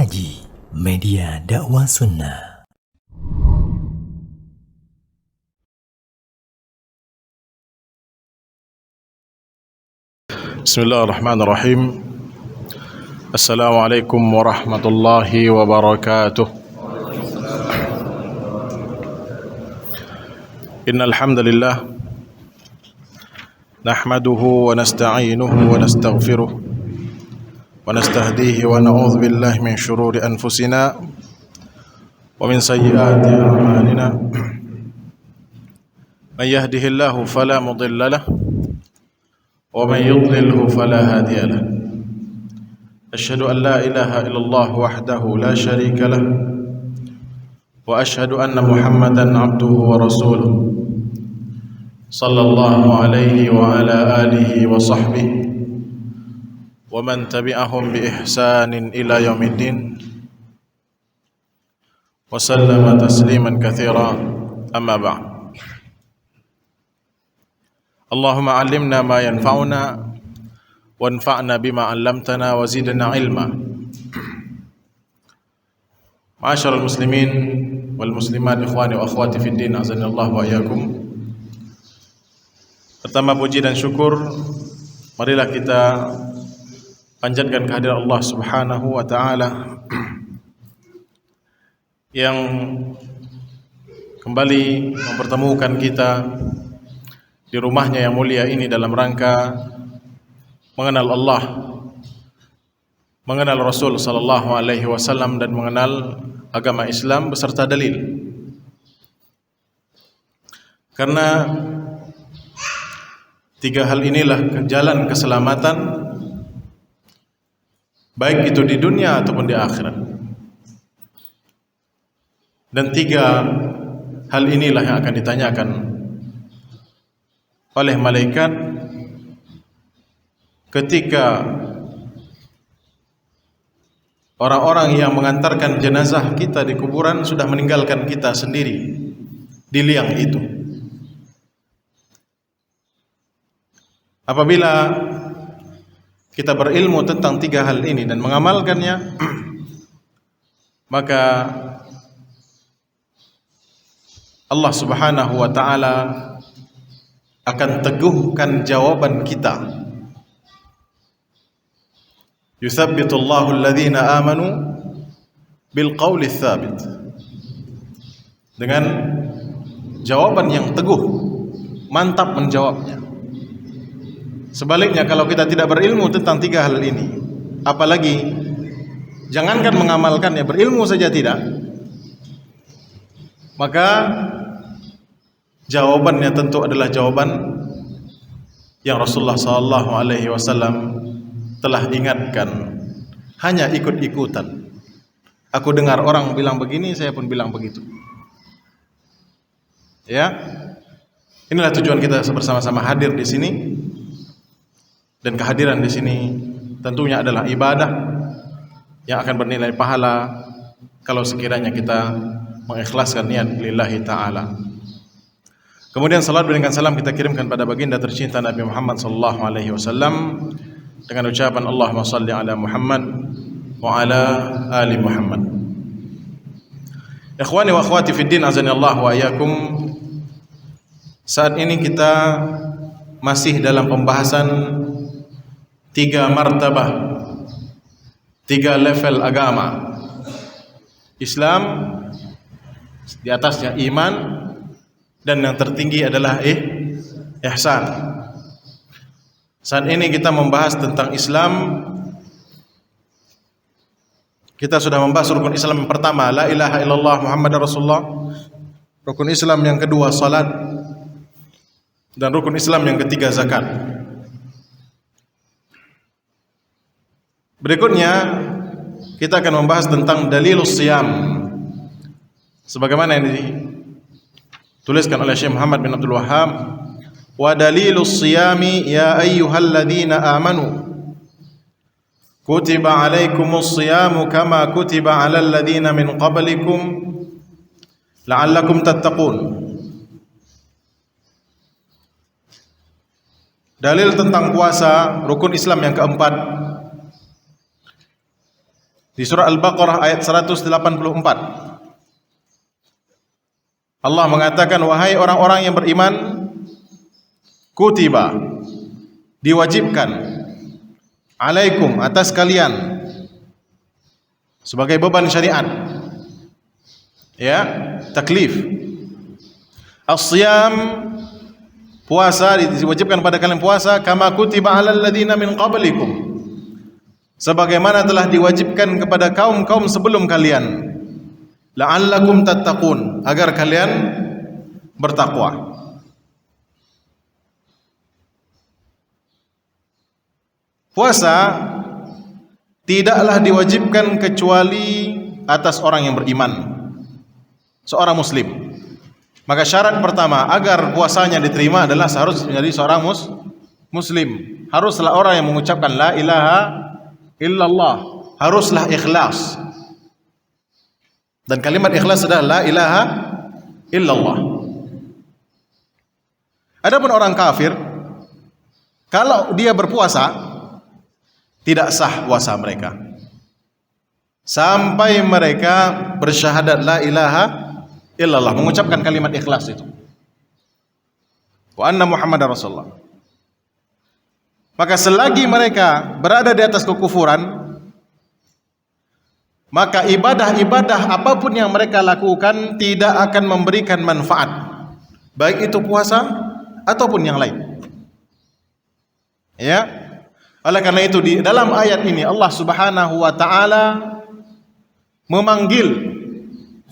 Haji, media dakwah sunnah. Bismillahirrahmanirrahim. Assalamualaikum warahmatullahi wabarakatuh. Innal hamdalillah nahmaduhu wa nasta'inuhu wa nastaghfiruh wa nastahdihi wa na'udzu billahi min shururi anfusina wa min sayyiati a'malina. Man yahdihillahu fala mudilla lahu wa man yudlilhu fala hadiya lahu. Asyhadu an la ilaha illallah wahdahu la syarika lah wa asyhadu anna Muhammadan abduhu wa rasuluh sallallahu alaihi wa ala alihi wa sahbihi wa man tabi'ahum bi ihsanin ila yaumiddin wa sallama tasliman katsira, amma ba'd. Allahumma 'allimna ma yanfa'una wanfa'na bima 'allamtana wa zidna ilma. Ma'asyiral muslimin wal muslimat, ikhwani wa akhwati fid din, azanillahu wa iyyakum. Pertama puji dan syukur marilah kita panjatkan kehadirat Allah Subhanahu wa taala yang kembali mempertemukan kita di rumahnya yang mulia ini dalam rangka mengenal Allah, mengenal Rasul sallallahu alaihi wasallam, dan mengenal agama Islam beserta dalil. Karena tiga hal inilah jalan keselamatan, baik itu di dunia ataupun di akhirat. Dan tiga hal inilah yang akan ditanyakan oleh malaikat ketika orang-orang yang mengantarkan jenazah kita di kuburan sudah meninggalkan kita sendiri di liang itu. Apabila kita berilmu tentang tiga hal ini dan mengamalkannya, maka Allah Subhanahu wa taala akan teguhkan jawaban kita. Yuthabbitullahu alladhina amanu bil qawli tsabit. Dengan jawaban yang teguh, mantap menjawabnya. Sebaliknya kalau kita tidak berilmu tentang tiga hal ini, apalagi jangankan mengamalkannya, berilmu saja tidak, maka jawabannya tentu adalah jawaban yang Rasulullah sallallahu alaihi wasallam telah ingatkan, hanya ikut-ikutan. Aku dengar orang bilang begini, saya pun bilang begitu. Ya. Inilah tujuan kita bersama-sama hadir di sini. Dan kehadiran di sini tentunya adalah ibadah yang akan bernilai pahala kalau sekiranya kita mengikhlaskan niat lillahi ta'ala. Kemudian salat dengan salam kita kirimkan pada baginda tercinta Nabi Muhammad sallallahu alaihi wasallam dengan ucapan Allahumma salli ala Muhammad wa ala ali Muhammad. Ikhwani wa akhwati fid din, azanillahu wa iyyakum. Saat ini kita masih dalam pembahasan tiga martabah, tiga level agama. Islam, di atasnya iman, dan yang tertinggi adalah ihsan. Saat ini kita membahas tentang Islam. Kita sudah membahas rukun Islam yang pertama, la ilaha illallah Muhammadar Rasulullah. Rukun Islam yang kedua, salat. Dan rukun Islam yang ketiga, zakat. Berikutnya kita akan membahas tentang dalilus siyam, sebagaimana yang dituliskan oleh Syekh Muhammad bin Abdul Wahhab. Wa dalilus siyami ya ayyuhalladzina amanu kutiba alaikumus siyamu kama kutiba alal ladzina min qablikum la'allakum tattaqun. Dalil tentang puasa, rukun Islam yang keempat. Di surah Al-Baqarah ayat 184. Allah mengatakan, wahai orang-orang yang beriman, kutiba, diwajibkan, alaikum, atas kalian, sebagai beban syariat, ya, taklif, as-siyam, puasa, diwajibkan pada kalian puasa, kama kutiba alal ladina min qablikum, sebagaimana telah diwajibkan kepada kaum-kaum sebelum kalian, la'allakum tattaqun, agar kalian bertakwa. Puasa tidaklah diwajibkan kecuali atas orang yang beriman, seorang muslim. Maka syarat pertama agar puasanya diterima adalah seharusnya menjadi seorang muslim. Haruslah orang yang mengucapkan la ilaha illallah, haruslah ikhlas. Dan kalimat ikhlas adalah la ilaha illallah. Adapun orang kafir, kalau dia berpuasa, tidak sah puasa mereka sampai mereka bersyahadat la ilaha illallah, mengucapkan kalimat ikhlas itu, wa anna Muhammadar Rasulullah. Maka selagi mereka berada di atas kekufuran, maka ibadah-ibadah apapun yang mereka lakukan tidak akan memberikan manfaat, baik itu puasa ataupun yang lain. Ya, oleh karena itu di dalam ayat ini Allah Subhanahu wa taala memanggil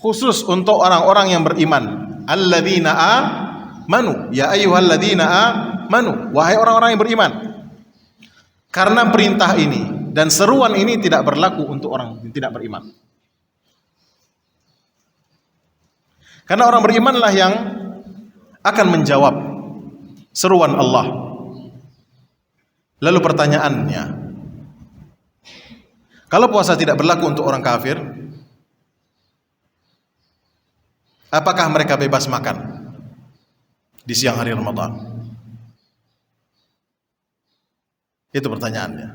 khusus untuk orang-orang yang beriman, alladzina amanu, ya ayyuhalladzina amanu, wahai orang-orang yang beriman. Karena perintah ini dan seruan ini tidak berlaku untuk orang yang tidak beriman. Karena orang berimanlah yang akan menjawab seruan Allah. Lalu pertanyaannya, kalau puasa tidak berlaku untuk orang kafir, apakah mereka bebas makan di siang hari Ramadan? Itu pertanyaannya.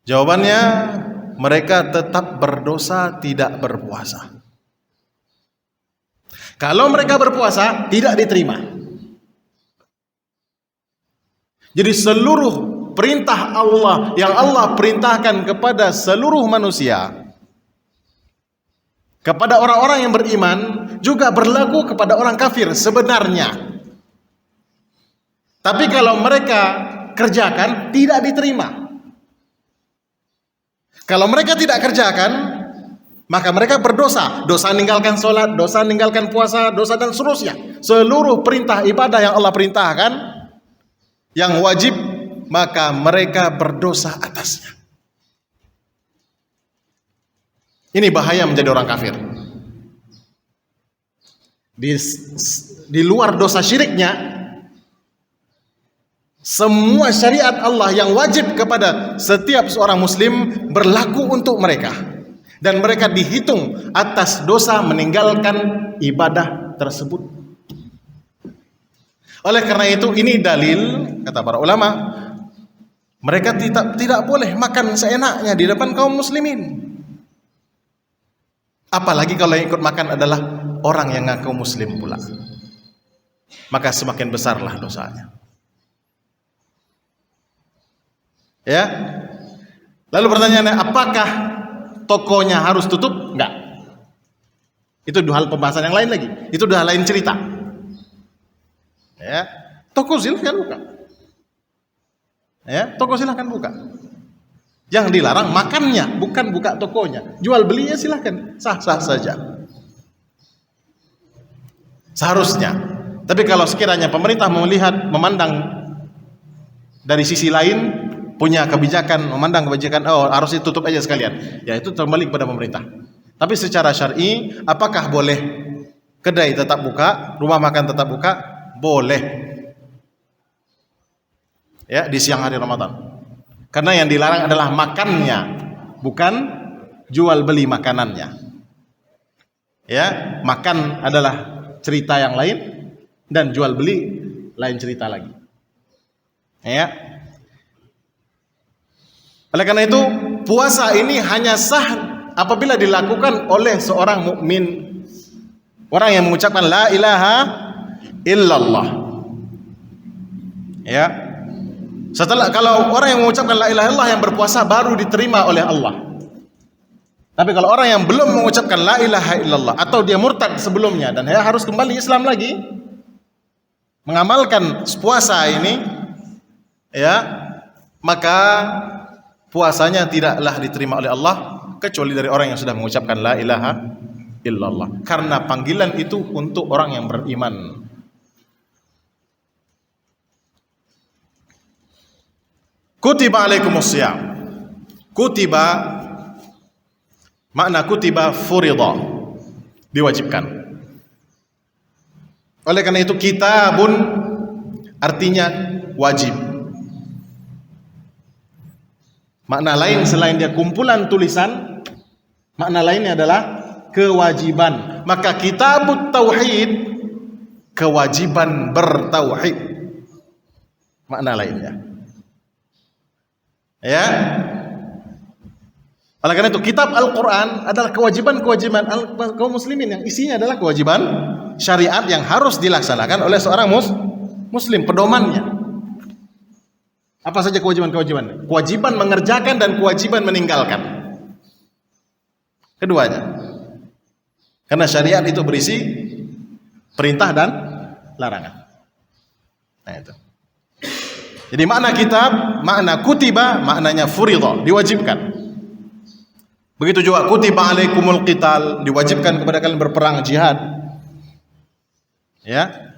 Jawabannya, mereka tetap berdosa tidak berpuasa. Kalau mereka berpuasa, tidak diterima. Jadi seluruh perintah Allah yang Allah perintahkan kepada seluruh manusia, kepada orang-orang yang beriman, juga berlaku kepada orang kafir sebenarnya. Tapi kalau mereka kerjakan, tidak diterima. Kalau mereka tidak kerjakan, maka mereka berdosa. Dosa meninggalkan sholat, dosa meninggalkan puasa, dosa dan seterusnya. Seluruh perintah ibadah yang Allah perintahkan, yang wajib, maka mereka berdosa atasnya. Ini bahaya menjadi orang kafir. Di luar dosa syiriknya, semua syariat Allah yang wajib kepada setiap seorang muslim berlaku untuk mereka, dan mereka dihitung atas dosa meninggalkan ibadah tersebut. Oleh karena itu, ini dalil, kata para ulama, mereka tidak boleh makan seenaknya di depan kaum muslimin. Apalagi kalau yang ikut makan adalah orang yang ngaku muslim pula, maka semakin besarlah dosanya. Ya. Lalu pertanyaannya, apakah tokonya harus tutup? Enggak. Itu dua hal pembahasan yang lain lagi. Itu udah lain cerita. Ya. Toko silahkan buka. Ya, toko silahkan buka. Yang dilarang makannya, bukan buka tokonya. Jual belinya silahkan, sah-sah saja. Seharusnya. Tapi kalau sekiranya pemerintah memandang dari sisi lain, punya kebijakan, memandang kebijakan, oh harus ditutup aja sekalian, ya itu kembali kepada pemerintah. Tapi secara syar'i, apakah boleh kedai tetap buka, rumah makan tetap buka? Boleh. Ya, di siang hari Ramadan. Karena yang dilarang adalah makannya, bukan jual beli makanannya. Ya, makan adalah cerita yang lain, dan jual beli lain cerita lagi. Ya. Oleh karena itu, puasa ini hanya sah apabila dilakukan oleh seorang mukmin, orang yang mengucapkan la ilaha illallah. Ya. Setelah kalau orang yang mengucapkan la ilaha illallah yang berpuasa baru diterima oleh Allah. Tapi kalau orang yang belum mengucapkan la ilaha illallah atau dia murtad sebelumnya dan dia harus kembali Islam lagi, mengamalkan puasa ini, ya, maka puasanya tidaklah diterima oleh Allah kecuali dari orang yang sudah mengucapkan la ilaha illallah. Karena panggilan itu untuk orang yang beriman. Kutiba alaikumus shiyam. Kutiba, makna kutiba furida, diwajibkan. Oleh karena itu kitabun artinya wajib. Makna lain selain dia kumpulan tulisan, makna lainnya adalah kewajiban. Maka kitabut tauhid, kewajiban bertauhid. Makna lainnya. Ya. Oleh karena itu kitab Al-Quran adalah kewajiban-kewajiban kaum muslimin yang isinya adalah kewajiban syariat yang harus dilaksanakan oleh seorang muslim, pedomannya. Apa saja kewajiban-kewajiban? Kewajiban mengerjakan dan kewajiban meninggalkan. Keduanya. Karena syariat itu berisi perintah dan larangan. Nah itu. Jadi makna kitab, makna kutiba, maknanya furida, diwajibkan. Begitu juga kutiba alaikumul qital, diwajibkan kepada kalian berperang jihad. Ya.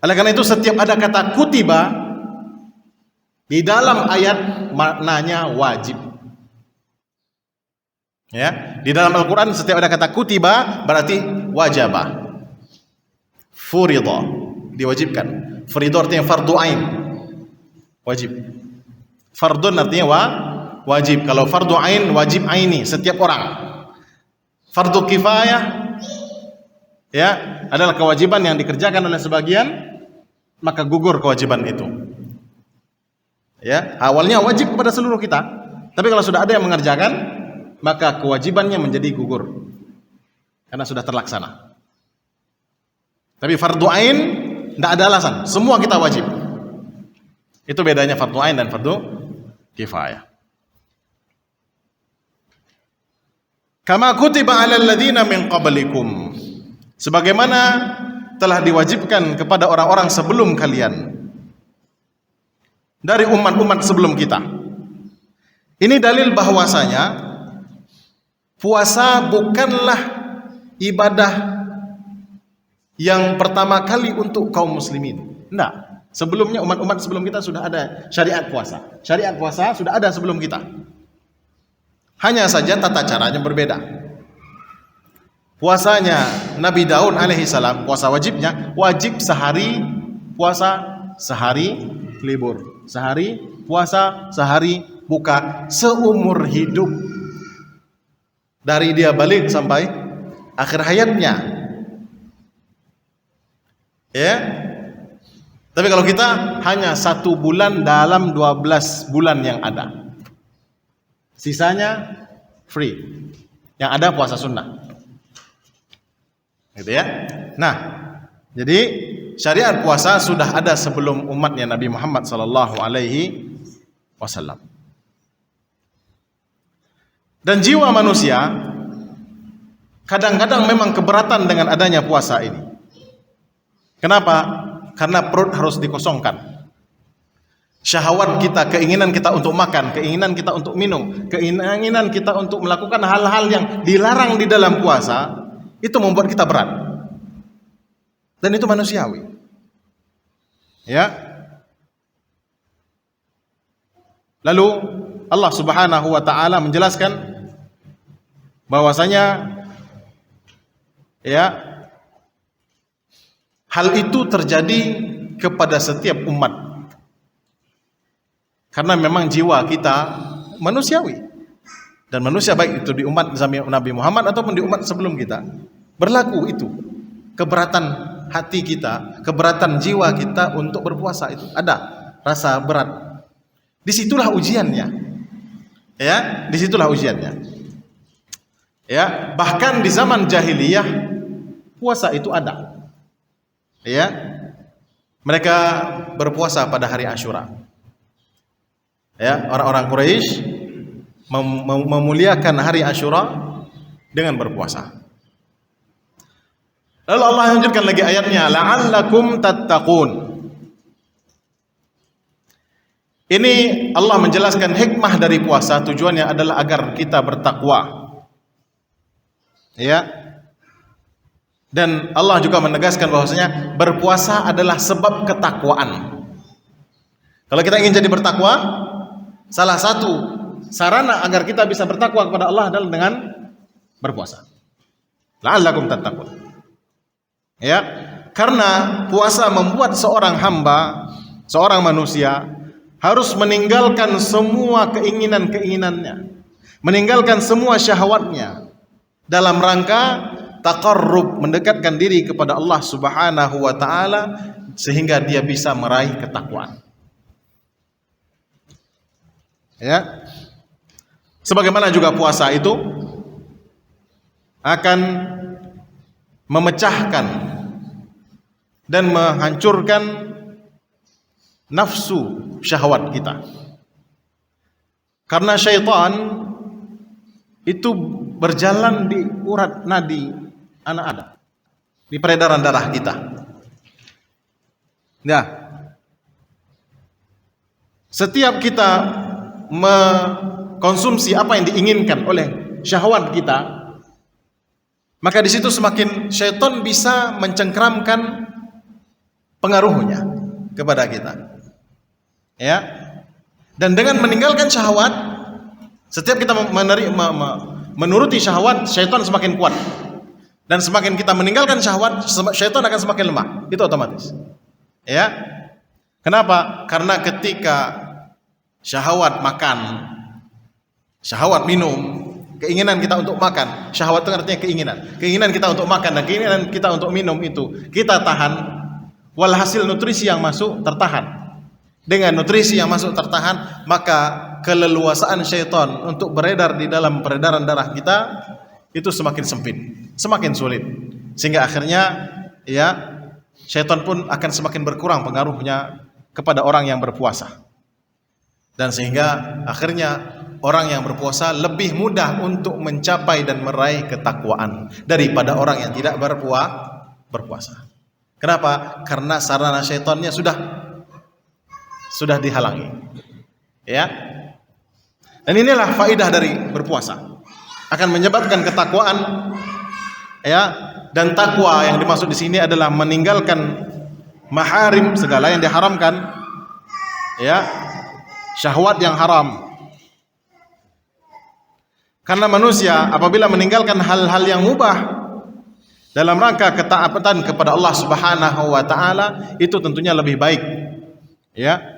Oleh karena itu setiap ada kata kutiba di dalam ayat maknanya wajib. Ya, di dalam Al-Qur'an setiap ada kata kutiba berarti wajibah. Furida, diwajibkan. Furida artinya fardu ain. Wajib. Fardun artinya wajib. Kalau fardu ain, wajib aini setiap orang. Fardu kifayah ya adalah kewajiban yang dikerjakan oleh sebagian, maka gugur kewajiban itu. Ya, awalnya wajib kepada seluruh kita, tapi kalau sudah ada yang mengerjakan, maka kewajibannya menjadi gugur karena sudah terlaksana. Tapi fardu ain tidak ada alasan, semua kita wajib. Itu bedanya fardu ain dan fardu kifayah. Kama kutiba 'alal ladzina min qablikum, sebagaimana telah diwajibkan kepada orang-orang sebelum kalian dari umat-umat sebelum kita. Ini dalil bahwasanya puasa bukanlah ibadah yang pertama kali untuk kaum muslimin. Tidak. Sebelumnya umat-umat sebelum kita sudah ada syariat puasa. Syariat puasa sudah ada sebelum kita. Hanya saja tata caranya berbeda. Puasanya Nabi Daud alaihi salam, puasa wajibnya, wajib sehari puasa, sehari libur. Sehari puasa, sehari buka, seumur hidup. Dari dia balik sampai akhir hayatnya. Ya. Tapi kalau kita hanya 1 bulan dalam 12 bulan yang ada, sisanya free. Yang ada puasa sunnah, gitu ya. Nah, jadi syariat puasa sudah ada sebelum umatnya Nabi Muhammad sallallahu alaihi wasallam. Dan jiwa manusia kadang-kadang memang keberatan dengan adanya puasa ini. Kenapa? Karena perut harus dikosongkan. Syahwat kita, keinginan kita untuk makan, keinginan kita untuk minum, keinginan kita untuk melakukan hal-hal yang dilarang di dalam puasa, itu membuat kita berat. Dan itu manusiawi. Ya. Lalu Allah Subhanahu wa taala menjelaskan bahwasanya ya, hal itu terjadi kepada setiap umat. Karena memang jiwa kita manusiawi. Dan manusia baik itu di umat Nabi Muhammad ataupun di umat sebelum kita, berlaku itu. Keberatan hati kita, keberatan jiwa kita untuk berpuasa itu ada rasa berat. Disitulah ujiannya. Ya, disitulah ujiannya. Ya, bahkan di zaman jahiliyah puasa itu ada. Ya, mereka berpuasa pada hari Asyura. Ya, orang-orang Quraisy memuliakan hari Asyura dengan berpuasa. Lalu Allah lanjutkan lagi ayatnya, la'allakum tattaqun. Ini Allah menjelaskan hikmah dari puasa, tujuannya adalah agar kita bertakwa. Ya. Dan Allah juga menegaskan bahwasanya berpuasa adalah sebab ketakwaan. Kalau kita ingin jadi bertakwa, salah satu sarana agar kita bisa bertakwa kepada Allah adalah dengan berpuasa. La'allakum tattaqun. Ya, karena puasa membuat seorang hamba, seorang manusia harus meninggalkan semua keinginan-keinginannya, meninggalkan semua syahwatnya dalam rangka taqarrub, mendekatkan diri kepada Allah Subhanahu wa taala sehingga dia bisa meraih ketakwaan. Ya. Sebagaimana juga puasa itu akan memecahkan dan menghancurkan nafsu syahwat kita. Karena syaitan itu berjalan di urat nadi anak Adam, di peredaran darah kita. Nah, setiap kita mengkonsumsi apa yang diinginkan oleh syahwat kita, maka di situ semakin syaitan bisa mencengkramkan pengaruhnya kepada kita. Ya. Dan dengan meninggalkan syahwat, setiap kita menuruti syahwat, syaitan semakin kuat. Dan semakin kita meninggalkan syahwat, syaitan akan semakin lemah. Itu otomatis. Ya. Kenapa? Karena ketika syahwat makan, syahwat minum, keinginan kita untuk makan, syahwat itu artinya keinginan. Keinginan kita untuk makan dan keinginan kita untuk minum itu kita tahan, walhasil nutrisi yang masuk tertahan. Dengan nutrisi yang masuk tertahan, maka keleluasaan syaitan untuk beredar di dalam peredaran darah kita itu semakin sempit, semakin sulit. Sehingga akhirnya ya syaitan pun akan semakin berkurang pengaruhnya kepada orang yang berpuasa. Dan sehingga akhirnya orang yang berpuasa lebih mudah untuk mencapai dan meraih ketakwaan daripada orang yang tidak berpuasa. Kenapa? Karena sarana syaitannya sudah dihalangi. Ya. Dan inilah faedah dari berpuasa. Akan menyebabkan ketakwaan, ya. Dan takwa yang dimaksud di sini adalah meninggalkan maharim, segala yang diharamkan. Ya. Syahwat yang haram. Karena manusia apabila meninggalkan hal-hal yang mubah dalam rangka ketaatan kepada Allah Subhanahu wa taala, itu tentunya lebih baik. Ya.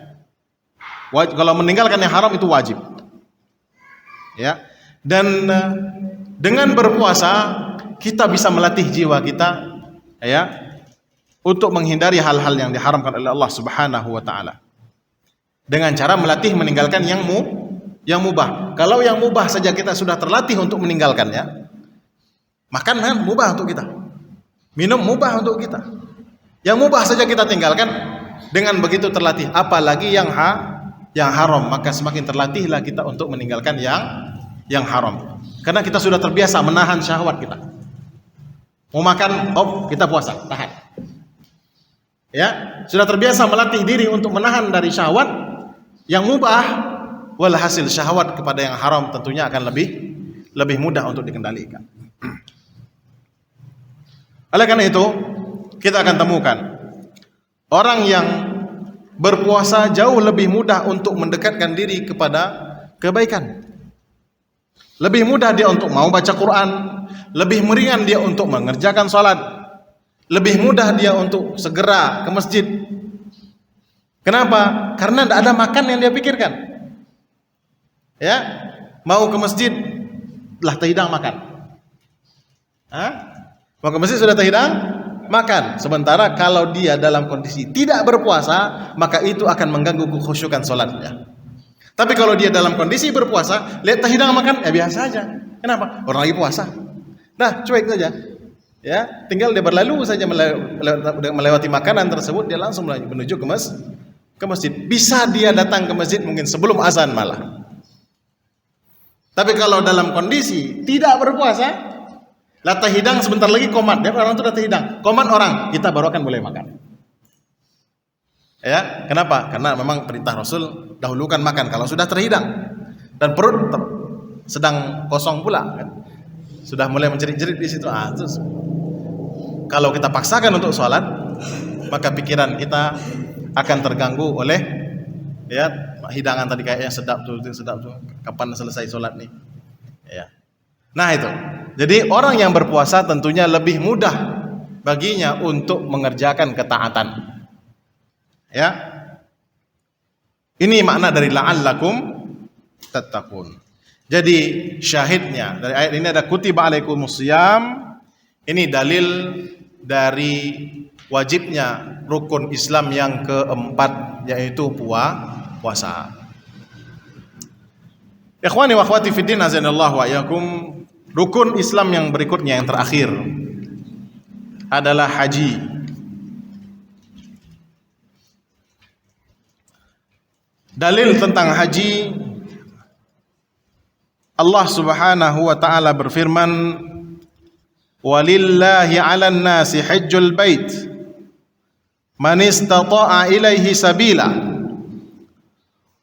Kalau meninggalkan yang haram itu wajib. Ya. Dan dengan berpuasa kita bisa melatih jiwa kita, ya, untuk menghindari hal-hal yang diharamkan oleh Allah Subhanahu wa taala. Dengan cara melatih meninggalkan yang mubah. Kalau yang mubah saja kita sudah terlatih untuk meninggalkannya, makan kan mubah untuk kita, minum mubah untuk kita, yang mubah saja kita tinggalkan, dengan begitu terlatih, apalagi yang haram, maka semakin terlatihlah kita untuk meninggalkan yang haram. Karena kita sudah terbiasa menahan syahwat kita. Mau makan, kita puasa, tahan. Ya, sudah terbiasa melatih diri untuk menahan dari syahwat yang mubah, walhasil syahwat kepada yang haram tentunya akan lebih mudah untuk dikendalikan. Oleh karena itu, kita akan temukan orang yang berpuasa jauh lebih mudah untuk mendekatkan diri kepada kebaikan. Lebih mudah dia untuk mau baca Quran, lebih meringan dia untuk mengerjakan salat, lebih mudah dia untuk segera ke masjid. Kenapa? Karena tidak ada makan yang dia pikirkan. Ya, mau ke masjid lah terhidang makan. Mau ke masjid sudah terhidang makan. Sementara kalau dia dalam kondisi tidak berpuasa, maka itu akan mengganggu kekhusyukan salatnya. Tapi kalau dia dalam kondisi berpuasa, lihat hidang makan, ya biasa aja. Kenapa? Orang lagi puasa. Nah, cuek saja. Ya, tinggal dia berlalu saja melewati makanan tersebut, dia langsung menuju ke masjid. Bisa dia datang ke masjid mungkin sebelum azan malah. Tapi kalau dalam kondisi tidak berpuasa, latah hidang sebentar lagi komat. Dia orang itu latah hidang, komat orang, kita baru akan boleh makan. Ya, kenapa? Karena memang perintah Rasul dahulukan makan kalau sudah terhidang dan perut sedang kosong pula, kan? Sudah mulai menjerit-jerit di situ. Terus kalau kita paksakan untuk sholat, maka pikiran kita akan terganggu oleh ya hidangan tadi kayaknya sedap tuh, kapan selesai sholat nih. Ya. Nah itu. Jadi orang yang berpuasa tentunya lebih mudah baginya untuk mengerjakan ketaatan. Ya. Ini makna dari la'allakum tattaqun. Jadi syahidnya dari ayat ini ada kutiba alaikumusiyam. Ini dalil dari wajibnya rukun Islam yang keempat, yaitu puasa. Ikhwani wa akhwati fiddin, azanallahu wa iyyakum. Rukun Islam yang berikutnya, yang terakhir adalah haji. Dalil tentang haji, Allah Subhanahu wa taala berfirman, walillahi 'alan nasi hajjul bait man istata'a ilaihi sabila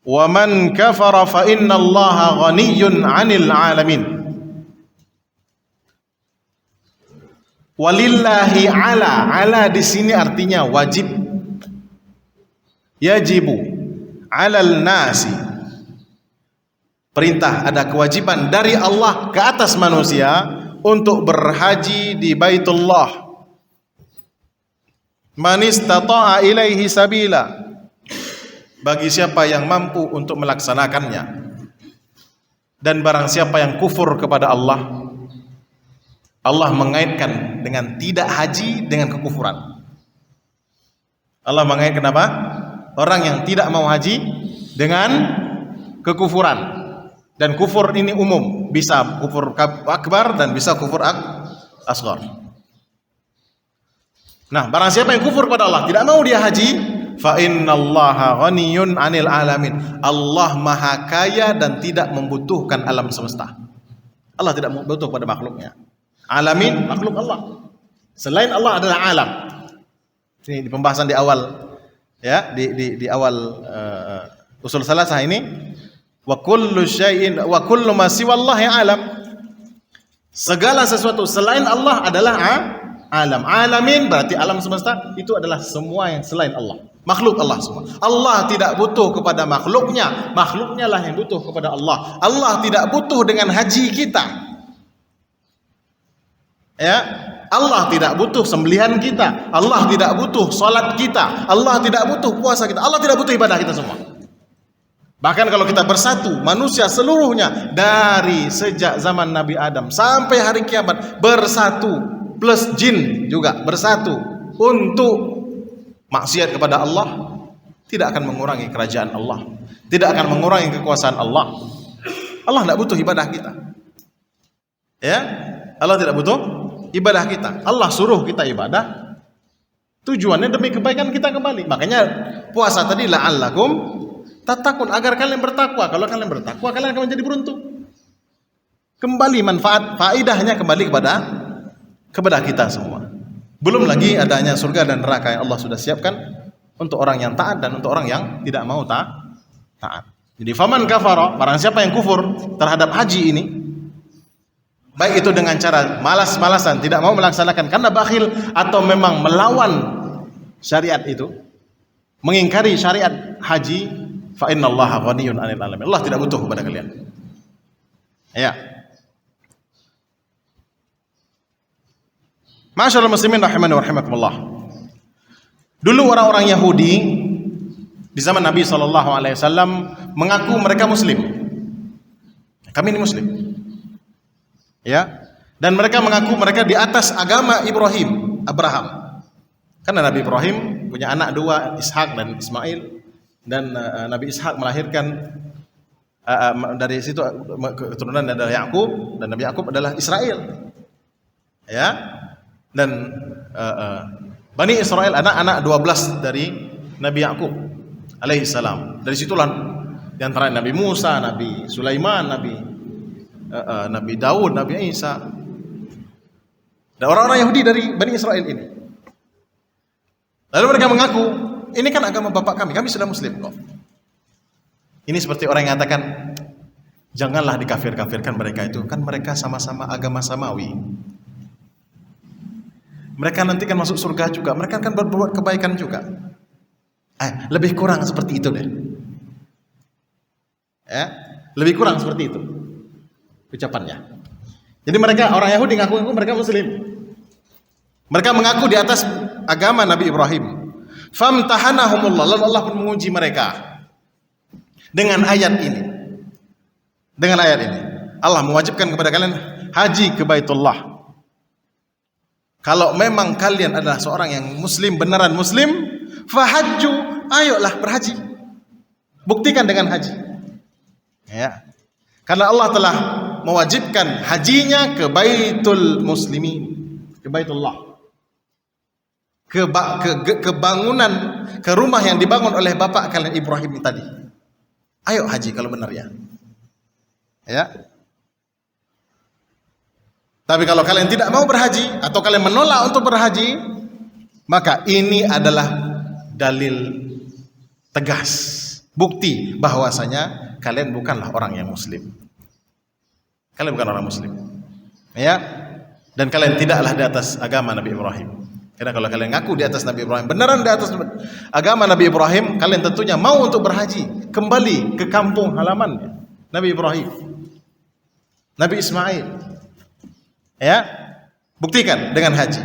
wa man kafara fa innallaha ghaniyyun 'anil 'alamin. Walillahi 'ala di sini artinya wajib, yajibu 'alal nasi, perintah, ada kewajiban dari Allah ke atas manusia untuk berhaji di Baitullah. Man istata'a ilaihi sabila, bagi siapa yang mampu untuk melaksanakannya. Dan barang siapa yang kufur kepada Allah, Allah mengaitkan dengan tidak haji dengan kekufuran. Allah mengaitkan apa? Orang yang tidak mau haji dengan kekufuran. Dan kufur ini umum, bisa kufur akbar dan bisa kufur asghar. Nah, barang siapa yang kufur pada Allah, tidak mau dia haji, fa innallaha ghaniyyun 'anil 'alamin. Allah Maha Kaya dan tidak membutuhkan alam semesta. Allah tidak butuh pada makhluknya. Alamin, makhluk Allah. Selain Allah adalah alam. Ini di pembahasan di awal, ya, di awal usul salasah ini. Wa kullu syai'in wa kullu ma siwallahi alam. Segala sesuatu selain Allah adalah alam. Alamin berarti alam semesta, itu adalah semua yang selain Allah. Makhluk Allah semua. Allah tidak butuh kepada makhluknya, makhluknya lah yang butuh kepada Allah. Allah tidak butuh dengan haji kita. Ya, Allah tidak butuh sembelihan kita. Allah tidak butuh salat kita. Allah tidak butuh puasa kita. Allah tidak butuh ibadah kita semua. Bahkan kalau kita bersatu, manusia seluruhnya dari sejak zaman Nabi Adam sampai hari kiamat bersatu, plus jin juga bersatu untuk maksiat kepada Allah, tidak akan mengurangi kerajaan Allah, tidak akan mengurangi kekuasaan Allah. Allah tidak butuh ibadah kita. Ya, Allah tidak butuh ibadah kita. Allah suruh kita ibadah, tujuannya demi kebaikan kita kembali. Makanya puasa tadi la'allakum tattaqun, agar kalian bertakwa. Kalau kalian bertakwa, kalian akan menjadi beruntung. Kembali manfaat, faidahnya kembali kepada kita semua. Belum lagi adanya surga dan neraka yang Allah sudah siapkan untuk orang yang taat dan untuk orang yang tidak mau taat. Jadi faman kafara, barang siapa yang kufur terhadap haji ini, baik itu dengan cara malas-malasan, tidak mau melaksanakan karena bakhil, atau memang melawan syariat itu, mengingkari syariat haji, fa innallaha ghaniyyun 'anil 'alamin. Allah tidak butuh kepada kalian. Ya. Ma'asyiral muslimin rahimani wa rahimakumullah. Dulu orang-orang Yahudi di zaman Nabi SAW mengaku mereka muslim. Kami ini muslim. Ya. Dan mereka mengaku mereka di atas agama Abraham. Karena Nabi Ibrahim punya anak dua, Ishak dan Ismail. Dan Nabi Ishak melahirkan dari situ keturunan adalah Yakub, dan Nabi Yakub adalah Israel. Ya. Dan Bani Israel anak-anak 12 dari Nabi Yakub alaihi salam. Dari situlah di antara Nabi Musa, Nabi Sulaiman, Nabi Daud, Nabi Isa. Dan orang-orang Yahudi dari Bani Israel ini. Lalu mereka mengaku, ini kan agama bapak kami sudah muslim kok. Ini seperti orang yang mengatakan, janganlah dikafir-kafirkan mereka itu, kan mereka sama-sama agama samawi. Mereka nanti kan masuk surga juga, mereka kan berbuat kebaikan juga. Lebih kurang seperti itu deh. Ya, lebih kurang seperti itu ucapannya. Jadi mereka orang Yahudi ngaku-ngaku mereka muslim. Mereka mengaku di atas agama Nabi Ibrahim. Famtahanahumullah, lalu Allah pun menguji mereka dengan ayat ini. Dengan ayat ini, Allah mewajibkan kepada kalian haji ke Baitullah. Kalau memang kalian adalah seorang yang muslim, beneran muslim, fahajju, ayolah berhaji. Buktikan dengan haji. Ya. Karena Allah telah mewajibkan hajinya ke Baitul Muslimin, ke Baitullah. Ke bangunan, ke rumah yang dibangun oleh bapak kalian Ibrahim tadi. Ayo haji kalau benar ya. Ya. Tapi kalau kalian tidak mau berhaji atau kalian menolak untuk berhaji, maka ini adalah dalil tegas, bukti bahwasanya kalian bukanlah orang yang muslim. Kalian bukan orang muslim. Ya. Dan kalian tidaklah di atas agama Nabi Ibrahim. Karena kalau kalian ngaku di atas Nabi Ibrahim, beneran di atas agama Nabi Ibrahim, kalian tentunya mau untuk berhaji, kembali ke kampung halamannya Nabi Ibrahim, Nabi Ismail. Ya, buktikan dengan haji.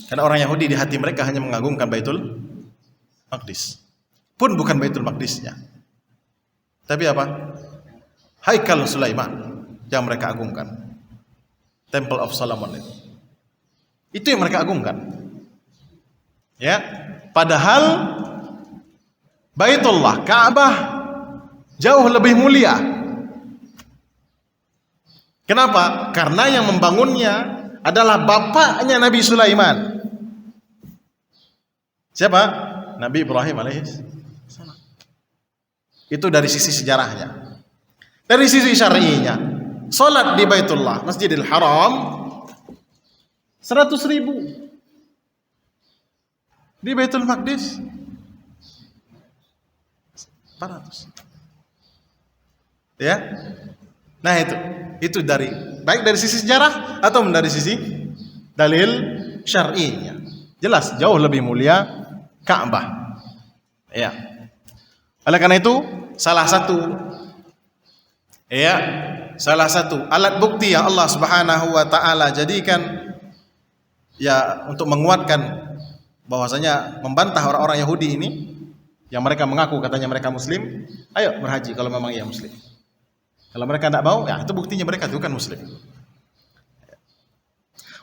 Karena orang Yahudi di hati mereka hanya mengagungkan Baitul Maqdis, pun bukan Baitul Maqdisnya, tapi apa? Haikal Sulaiman yang mereka agungkan, Temple of Solomon itu yang mereka agungkan. Ya, padahal Baitullah, Ka'bah jauh lebih mulia. Kenapa? Karena yang membangunnya adalah bapaknya Nabi Sulaiman. Siapa? Nabi Ibrahim alaihissalam. Itu dari sisi sejarahnya. Dari sisi syar'inya, salat di Baitullah, Masjidil Haram 100.000. Di Baitul Maqdis 400. Ya. Nah itu dari baik dari sisi sejarah atau dari sisi dalil syar'inya. Jelas jauh lebih mulia Ka'bah. Ya. Oleh karena itu salah satu alat bukti yang Allah Subhanahu wa taala jadikan ya untuk menguatkan bahwasanya membantah orang-orang Yahudi ini yang mereka mengaku katanya mereka muslim, ayo berhaji kalau memang ia muslim. Kalau mereka tidak mau, ya itu buktinya mereka itu kan muslim.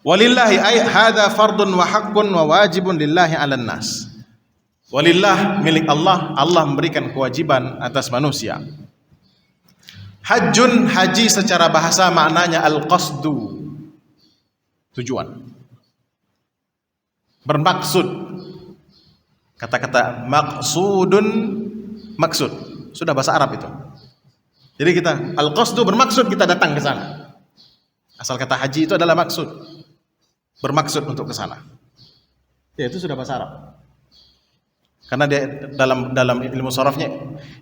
Walillahi ay hadza fardun wa haqqun wa wajibun lillahi 'alan nas. Walillah, milik Allah, Allah memberikan kewajiban atas manusia. Hajjun, haji secara bahasa maknanya al-qasdu, tujuan, bermaksud. Kata-kata maksudun, maksud, sudah bahasa Arab itu. Jadi kita al-qasdu bermaksud kita datang ke sana. Asal kata haji itu adalah maksud, bermaksud untuk ke sana. Ya itu sudah bahasa Arab. Karena dia dalam ilmu sharafnya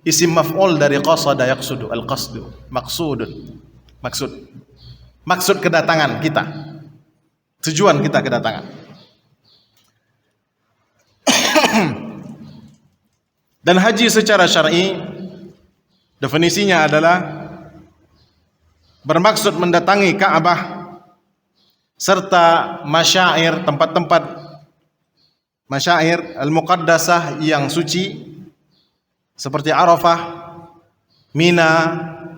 isim maf'ul dari qasada yaqsudu, al-qasdu, maksudun, maksud kedatangan kita, tujuan kita kedatangan. Dan haji secara syar'i definisinya adalah bermaksud mendatangi Ka'bah serta masyair, tempat-tempat masyair al-muqaddasah yang suci seperti Arafah, Mina,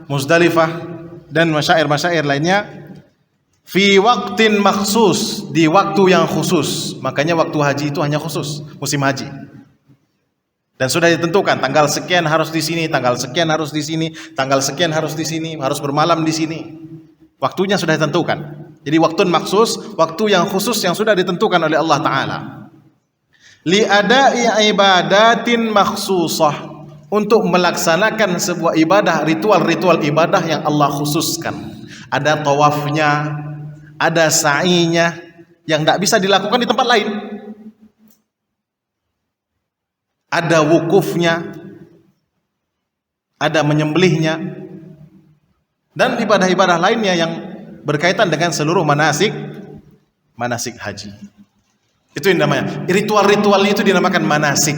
Muzdalifah dan masyair-masyair lainnya fi waqtin makhsus, di waktu yang khusus. Makanya waktu haji itu hanya khusus musim haji. Dan sudah ditentukan tanggal sekian harus di sini, tanggal sekian harus di sini, tanggal sekian harus di sini, harus bermalam di sini. Waktunya sudah ditentukan. Jadi waktu maksus, waktu yang khusus yang sudah ditentukan oleh Allah Ta'ala. Li'ada'i ibadatin maksusah, untuk melaksanakan sebuah ibadah, ritual-ritual ibadah yang Allah khususkan. Ada tawafnya, ada sa'inya, yang tidak bisa dilakukan di tempat lain. Ada wukufnya, ada menyembelihnya, dan ibadah-ibadah lainnya yang berkaitan dengan seluruh manasik haji. Itu yang namanya ritual-ritual itu dinamakan manasik.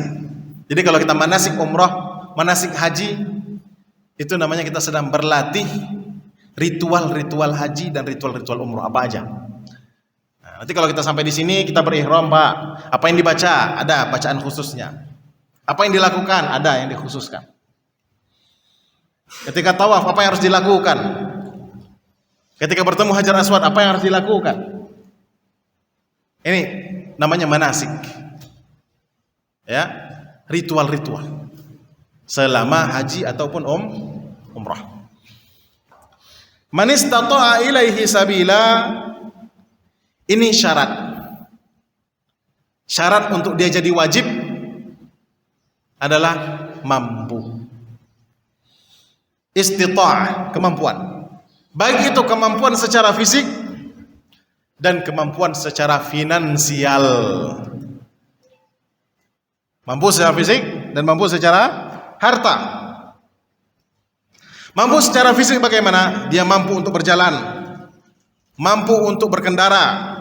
Jadi kalau kita manasik umrah, manasik haji, itu namanya kita sedang berlatih ritual-ritual haji dan ritual-ritual umrah apa aja. Nah, nanti kalau kita sampai di sini kita berihram, Pak. Apa yang dibaca? Ada bacaan khususnya. Apa yang dilakukan? Ada yang dikhususkan. Ketika tawaf, apa yang harus dilakukan? Ketika bertemu Hajar Aswad, apa yang harus dilakukan? Ini namanya manasik. Ya, ritual-ritual. Selama haji ataupun umrah. Man istata'a ilaihi sabila, ini syarat. Syarat untuk dia jadi wajib adalah mampu. Istita'ah, kemampuan. Baik itu kemampuan secara fisik dan kemampuan secara finansial. Mampu secara fisik dan mampu secara harta. Mampu secara fisik bagaimana? Dia mampu untuk berjalan, mampu untuk berkendara,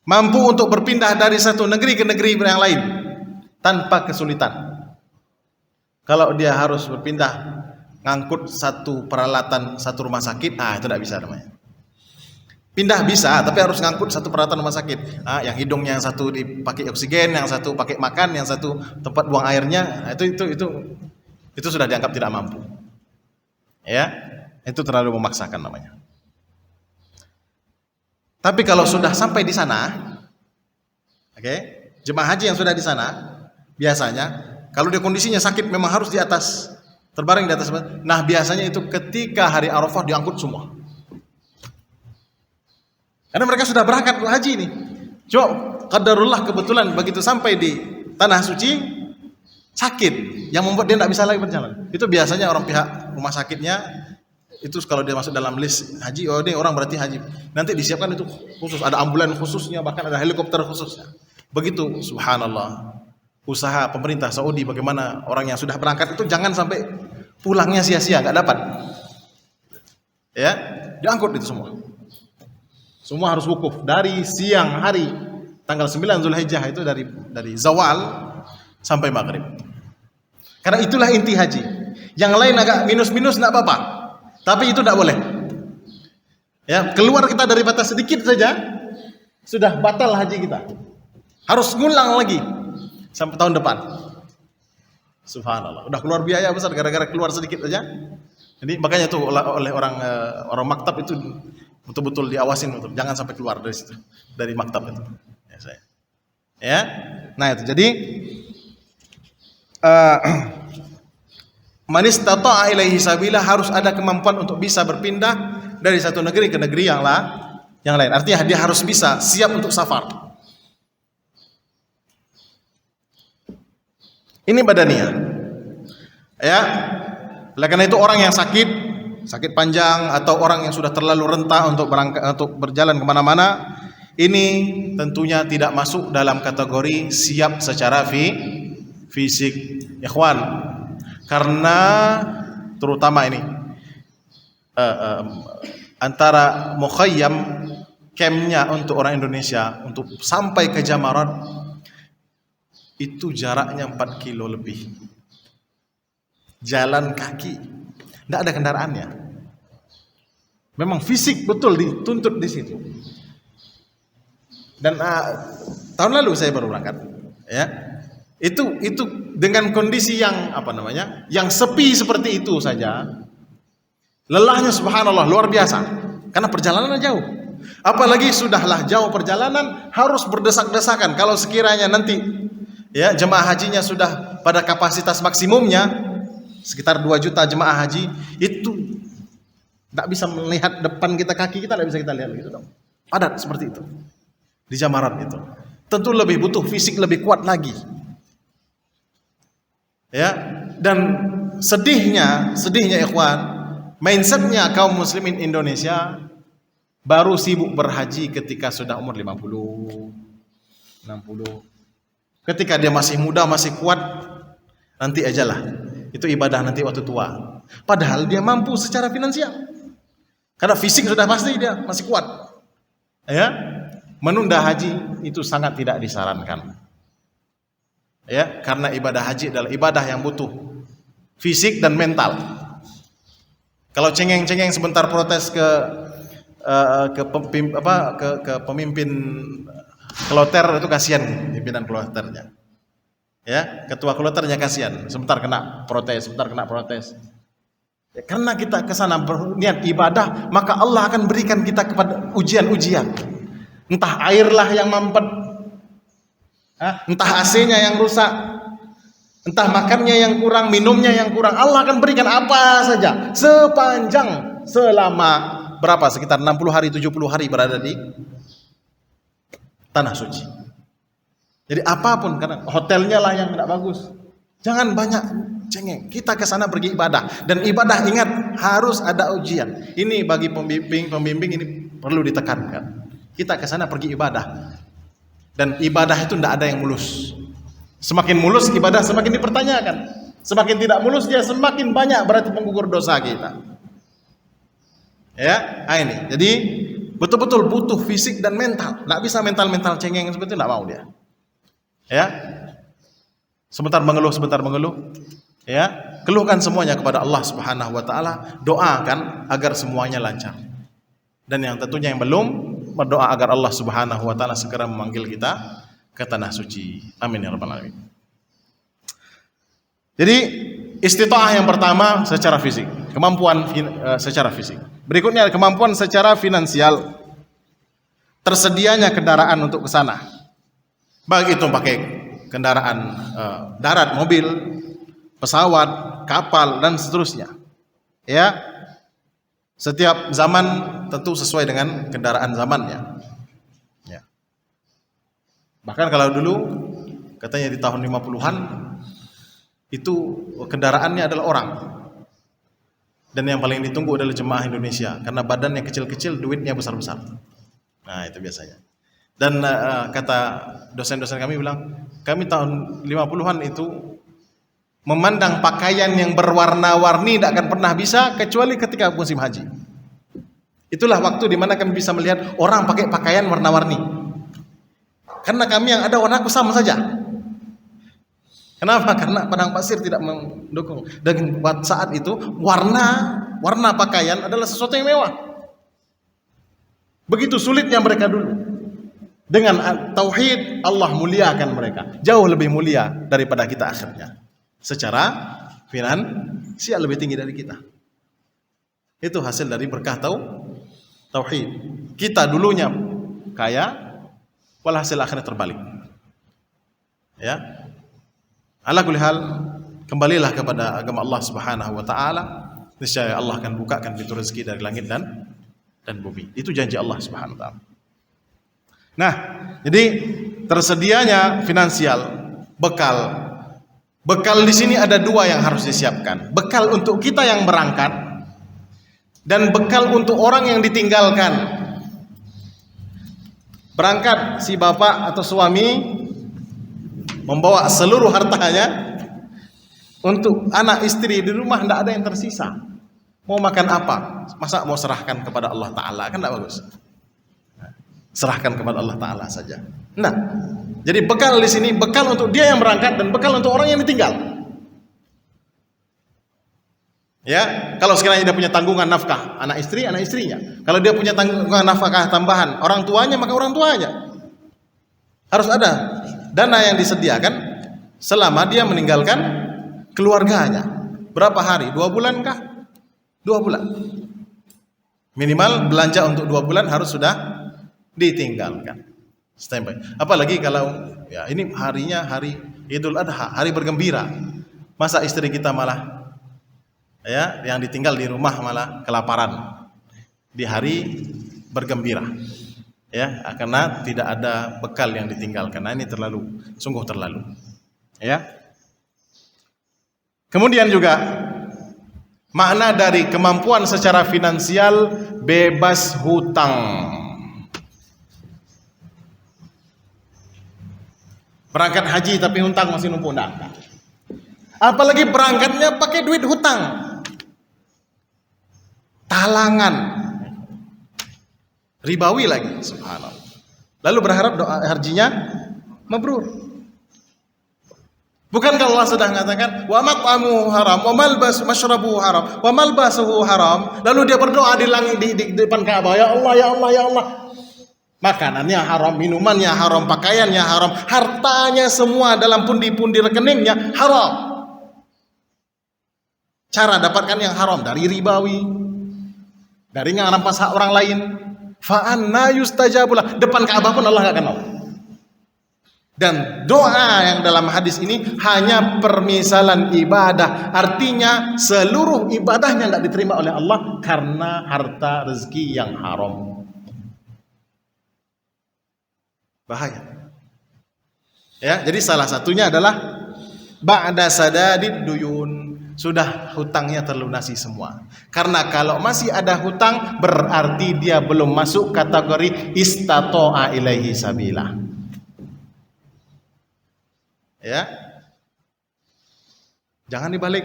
mampu untuk berpindah dari satu negeri ke negeri yang lain tanpa kesulitan. Kalau dia harus berpindah, ngangkut satu peralatan satu rumah sakit, itu tidak bisa namanya. Pindah bisa, tapi harus ngangkut satu peralatan rumah sakit. Yang hidungnya yang satu dipakai oksigen, yang satu pakai makan, yang satu tempat buang airnya, itu sudah dianggap tidak mampu. Ya, itu terlalu memaksakan namanya. Tapi kalau sudah sampai di sana, jemaah haji yang sudah di sana, biasanya kalau dia kondisinya sakit memang harus di atas, terbaring di atas. Nah biasanya itu ketika hari Arafah diangkut semua. Karena mereka sudah berangkat ke haji nih. Coba qadarullah kebetulan begitu sampai di tanah suci sakit yang membuat dia tidak bisa lagi berjalan. Itu biasanya orang pihak rumah sakitnya itu kalau dia masuk dalam list haji, oh ini orang berarti haji. Nanti disiapkan itu khusus, ada ambulan khususnya, bahkan ada helikopter khususnya. Begitu subhanallah. Usaha pemerintah Saudi bagaimana orang yang sudah berangkat itu jangan sampai pulangnya sia-sia, nggak dapat. Ya, diangkut itu semua. Semua harus wukuf dari siang hari tanggal 9 Zulhijjah itu dari zawal sampai maghrib. Karena itulah inti haji. Yang lain agak minus-minus enggak apa-apa. Tapi itu tidak boleh. Ya, keluar kita dari batas sedikit saja sudah batal haji kita. Harus ngulang lagi sampai tahun depan. Subhanallah. Udah keluar biaya besar gara-gara keluar sedikit saja. Jadi makanya tuh oleh orang maktab itu betul-betul diawasin betul. Jangan sampai keluar dari situ, dari maktab itu. Ya. Nah, itu. Jadi man istata'a ilaihi sabila, harus ada kemampuan untuk bisa berpindah dari satu negeri ke negeri yang lain. Artinya dia harus bisa siap untuk safar. Ini badaniyah. Ya. Oleh karena itu orang yang sakit panjang atau orang yang sudah terlalu renta untuk berjalan kemana-mana, ini tentunya tidak masuk dalam kategori siap secara fisik, ikhwan. Karena terutama ini antara mukhayyam, campnya untuk orang Indonesia untuk sampai ke Jamarat itu jaraknya 4 kilo lebih. Jalan kaki, tidak ada kendaraannya. Memang fisik betul dituntut di situ. Dan tahun lalu saya baru berangkat, ya. Itu dengan kondisi yang yang sepi seperti itu saja, lelahnya subhanallah luar biasa. Karena perjalanan jauh. Apalagi sudahlah jauh perjalanan, harus berdesak-desakan. Kalau sekiranya nanti ya jemaah hajinya sudah pada kapasitas maksimumnya sekitar 2 juta jemaah haji, itu tidak bisa melihat depan kita, kaki kita tidak bisa kita lihat gitu dong. Padat seperti itu di Jamarat itu. Tentu lebih butuh fisik lebih kuat lagi. Ya, dan sedihnya ikhwan, mindsetnya kaum muslimin Indonesia baru sibuk berhaji ketika sudah umur 50, 60. Ketika dia masih muda, masih kuat, nanti ajalah. Itu ibadah nanti waktu tua. Padahal dia mampu secara finansial. Karena fisik sudah pasti dia masih kuat. Ya, menunda haji itu sangat tidak disarankan. Ya, karena ibadah haji adalah ibadah yang butuh fisik dan mental. Kalau cengeng-cengeng sebentar protes ke pemimpin kloter, itu kasihan pimpinan kloternya. Ya, ketua kloternya kasihan, sebentar kena protes. Ya, karena kita ke sana berniat ibadah, maka Allah akan berikan kita kepada ujian-ujian. Entah airlah yang mampet, entah AC-nya yang rusak, entah makannya yang kurang, minumnya yang kurang. Allah akan berikan apa saja selama berapa? Sekitar 60 hari, 70 hari berada di tanah suci. Jadi apapun, karena hotelnya lah yang tidak bagus. Jangan banyak cengeng. Kita ke sana pergi ibadah, dan ibadah ingat harus ada ujian. Ini bagi pembimbing ini perlu ditekankan. Kita ke sana pergi ibadah, dan ibadah itu tidak ada yang mulus. Semakin mulus ibadah semakin dipertanyakan. Semakin tidak mulus dia semakin banyak berarti penggugur dosa kita. Ya, ini. Jadi betul-betul butuh fisik dan mental. Tidak bisa mental cengeng seperti itu, tidak mau dia. Ya, sebentar mengeluh. Ya, keluhkan semuanya kepada Allah Subhanahu Wa Taala. Doakan agar semuanya lancar. Dan yang tentunya yang belum, berdoa agar Allah Subhanahu Wa Taala segera memanggil kita ke tanah suci. Amin ya rabbal alamin. Jadi istita'ah yang pertama secara fisik, kemampuan secara fisik. Berikutnya kemampuan secara finansial. Tersedianya kendaraan untuk ke sana. Baik itu pakai kendaraan darat, mobil, pesawat, kapal dan seterusnya. Ya. Setiap zaman tentu sesuai dengan kendaraan zamannya. Ya. Bahkan kalau dulu katanya di tahun 50-an itu kendaraannya adalah orang. Dan yang paling ditunggu adalah jemaah Indonesia karena badannya kecil-kecil, duitnya besar-besar. Nah, itu biasanya. Dan kata dosen-dosen kami bilang, kami tahun 50-an itu memandang pakaian yang berwarna-warni tidak akan pernah bisa kecuali ketika musim haji. Itulah waktu di mana kami bisa melihat orang pakai pakaian warna-warni. Karena kami yang ada warna kusam saja. Kenapa? Karena padang pasir tidak mendukung. Dan saat itu warna pakaian adalah sesuatu yang mewah. Begitu sulitnya mereka dulu. Dengan tauhid Allah muliakan mereka. Jauh lebih mulia daripada kita akhirnya. Secara finansial lebih tinggi dari kita. Itu hasil dari berkah tauhid. Kita dulunya kaya, walhasil akhirnya terbalik. Ya. Ala kulli hal, kembalilah kepada agama Allah Subhanahu Wa Taala. Niscaya Allah akan bukakan pintu rezeki dari langit dan bumi. Itu janji Allah Subhanahu Wa Taala. Nah, jadi tersedianya finansial, bekal. Bekal di sini ada dua yang harus disiapkan. Bekal untuk kita yang berangkat dan bekal untuk orang yang ditinggalkan. Berangkat si bapak atau suami membawa seluruh hartanya untuk anak istri di rumah, tidak ada yang tersisa. Mau makan apa? Masa mau serahkan kepada Allah Ta'ala? Kan tidak bagus. Serahkan kepada Allah Ta'ala saja. Nah, jadi bekal di sini, bekal untuk dia yang berangkat dan bekal untuk orang yang ditinggal. Ya, kalau sekiranya dia punya tanggungan nafkah, anak istrinya. Kalau dia punya tanggungan nafkah tambahan, orang tuanya, maka orang tuanya. Harus ada dana yang disediakan selama dia meninggalkan keluarganya. Berapa hari? 2 bulan kah? 2 bulan. Minimal belanja untuk 2 bulan harus sudah ditinggalkan. Standby. Apalagi kalau ya ini harinya hari Idul Adha, hari bergembira. Masa istri kita malah ya yang ditinggal di rumah malah kelaparan di hari bergembira. Ya, karena tidak ada bekal yang ditinggalkan. Nah, ini sungguh terlalu. Ya. Kemudian juga makna dari kemampuan secara finansial bebas hutang. Berangkat haji tapi hutang masih numpuk enggak. Apalagi berangkatnya pakai duit hutang. Talangan. Ribawi lagi, subhanallah. Lalu berharap doa hajinya mabrur. Bukankah Allah sudah mengatakan wa mat'amuhu haram wa mashrabuhu haram wa malbasuhu haram, lalu dia berdoa di langit di depan Ka'bah, ya Allah ya Allah ya Allah. Makanannya haram, minumannya haram, pakaiannya haram, hartanya semua dalam pundi-pundi rekeningnya haram. Cara dapatkan yang haram dari ribawi, dari ngerampas hak orang lain. Fa anna yustajabulah, depan Ka'bah pun Allah enggak akan mau. Dan doa yang dalam hadis ini hanya permisalan ibadah, artinya seluruh ibadahnya tidak diterima oleh Allah karena harta rezeki yang haram. Bahaya. Ya, jadi salah satunya adalah ba'da sadadid duyun, sudah hutangnya terlunasi semua. Karena kalau masih ada hutang berarti dia belum masuk kategori istata'a ilaihi sabila. Ya. Jangan dibalik.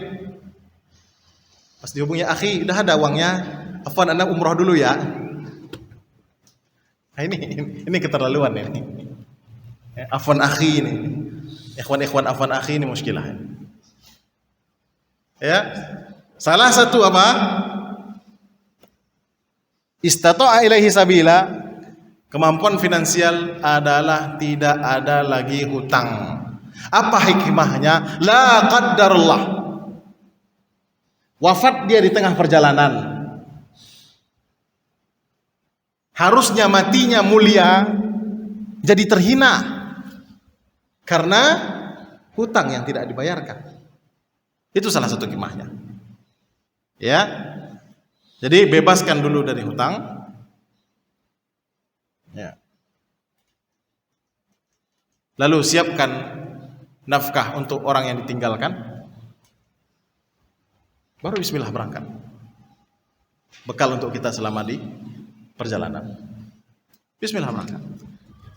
Pas dihubungi akhi, udah ada uangnya, afwan anda umroh dulu ya. Nah, ini keterlaluan ini. Afwan akhi ini. Ikhwan afwan akhi ini muskilah. Ya. Salah satu apa? Istata'a ilaihi sabila, kemampuan finansial adalah tidak ada lagi hutang. Apa hikmahnya? La qaddarullah. Wafat dia di tengah perjalanan. Harusnya matinya mulia jadi terhina karena hutang yang tidak dibayarkan. Itu salah satu hikmahnya. Ya. Jadi bebaskan dulu dari hutang. Ya. Lalu siapkan nafkah untuk orang yang ditinggalkan. Baru bismillah berangkat. Bekal untuk kita selama di perjalanan. Bismillah berangkat.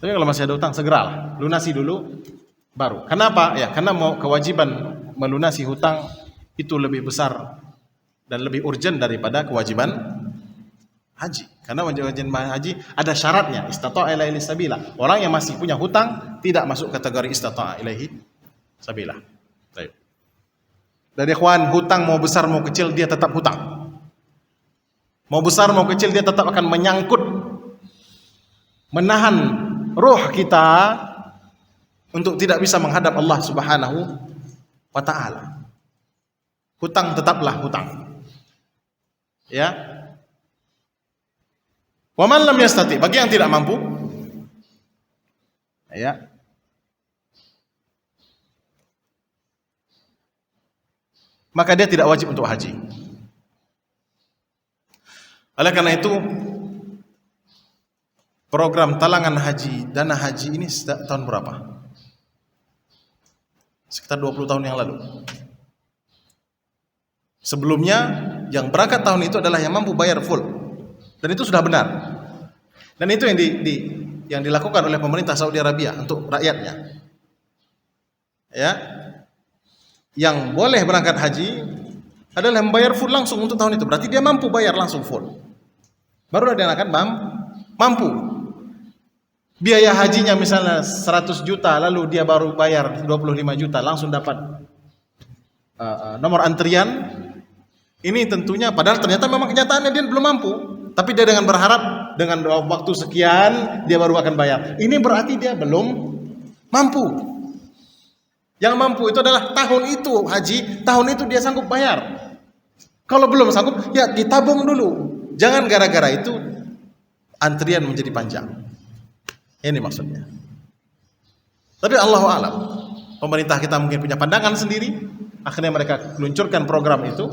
Tapi kalau masih ada utang segeralah lunasi dulu baru. Kenapa? Ya, karena mau kewajiban melunasi hutang itu lebih besar dan lebih urgent daripada kewajiban haji. Karena kewajiban haji ada syaratnya, istata'a ilaihi sabila. Orang yang masih punya hutang tidak masuk kategori istata'a ilaihi sabila. Baik. Dari ikhwan, hutang mau besar mau kecil dia tetap hutang. Mau besar mau kecil dia tetap akan menyangkut, menahan roh kita untuk tidak bisa menghadap Allah Subhanahu wa ta'ala. Hutang tetaplah hutang. Ya. Wa man lam yastati, bagi yang tidak mampu, ya, maka dia tidak wajib untuk haji. Oleh karena itu program talangan haji, dana haji ini sejak tahun berapa? Sekitar 20 tahun yang lalu. Sebelumnya yang berangkat tahun itu adalah yang mampu bayar full. Dan itu sudah benar. Dan itu yang dilakukan oleh pemerintah Saudi Arabia untuk rakyatnya. Ya. Yang boleh berangkat haji adalah membayar full langsung untuk tahun itu. Berarti dia mampu bayar langsung full. Baru dia akan mampu. Biaya hajinya misalnya 100 juta, lalu dia baru bayar 25 juta, langsung dapat nomor antrian. Ini tentunya, padahal ternyata memang kenyataannya dia belum mampu. Tapi dia dengan berharap, dengan waktu sekian, dia baru akan bayar. Ini berarti dia belum mampu. Yang mampu itu adalah tahun itu haji, tahun itu dia sanggup bayar. Kalau belum sanggup, ya ditabung dulu. Jangan gara-gara itu antrian menjadi panjang. Ini maksudnya. Tapi Allahu a'lam. pemerintah kita mungkin punya pandangan sendiri, akhirnya mereka luncurkan program itu.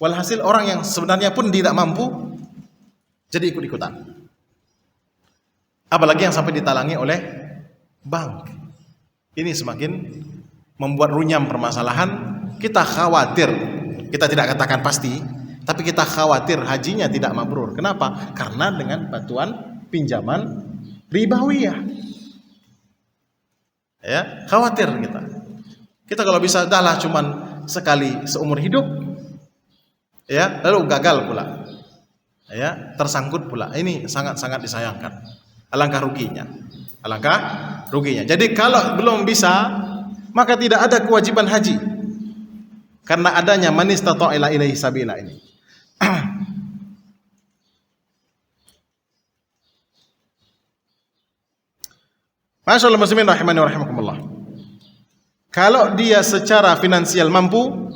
Walhasil orang yang sebenarnya pun tidak mampu jadi ikut-ikutan. Apalagi yang sampai ditalangi oleh bank. Ini semakin membuat runyam permasalahan. Kita khawatir, kita tidak katakan pasti, tapi kita khawatir hajinya tidak mabrur. Kenapa? Karena dengan batuan pinjaman ribawiyah. Ya, khawatir kita. Kita kalau bisa dalah cuman sekali seumur hidup, ya, lalu gagal pula. Ya, tersangkut pula. Ini sangat-sangat disayangkan. Alangkah ruginya. Alangkah ruginya. Jadi kalau belum bisa, maka tidak ada kewajiban haji. Karena adanya man istata'a ilaihi sabila ini. Masyaallah muslimin rahimani wa rahimakumullah. Kalau dia secara finansial mampu,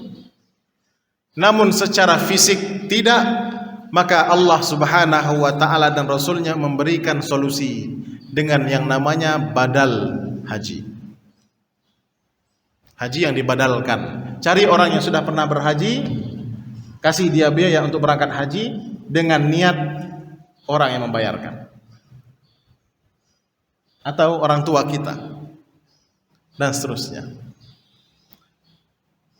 namun secara fisik tidak, maka Allah Subhanahu wa taala dan Rasulnya memberikan solusi dengan yang namanya badal haji. Haji yang dibadalkan. Cari orang yang sudah pernah berhaji, kasih dia biaya untuk berangkat haji dengan niat orang yang membayarkan. Atau orang tua kita. Dan seterusnya.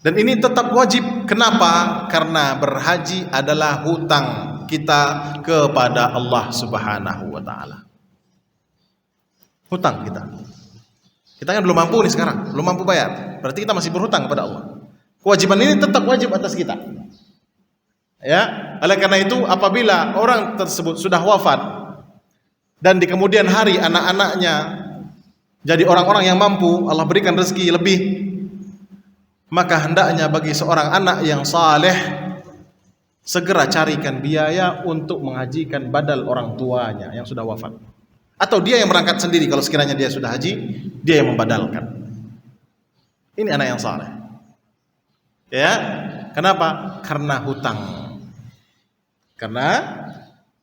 Dan ini tetap wajib. Kenapa? Karena berhaji adalah hutang kita kepada Allah Subhanahu wa taala. Hutang kita. Kita kan belum mampu nih sekarang, belum mampu bayar. Berarti kita masih berhutang kepada Allah. Kewajiban ini tetap wajib atas kita. Ya, oleh karena itu apabila orang tersebut sudah wafat dan di kemudian hari anak-anaknya jadi orang-orang yang mampu, Allah berikan rezeki lebih, maka hendaknya bagi seorang anak yang saleh segera carikan biaya untuk menghajikan badal orang tuanya yang sudah wafat. Atau dia yang berangkat sendiri kalau sekiranya dia sudah haji, dia yang membadalkan. Ini anak yang saleh. Ya, kenapa? Karena hutang. Karena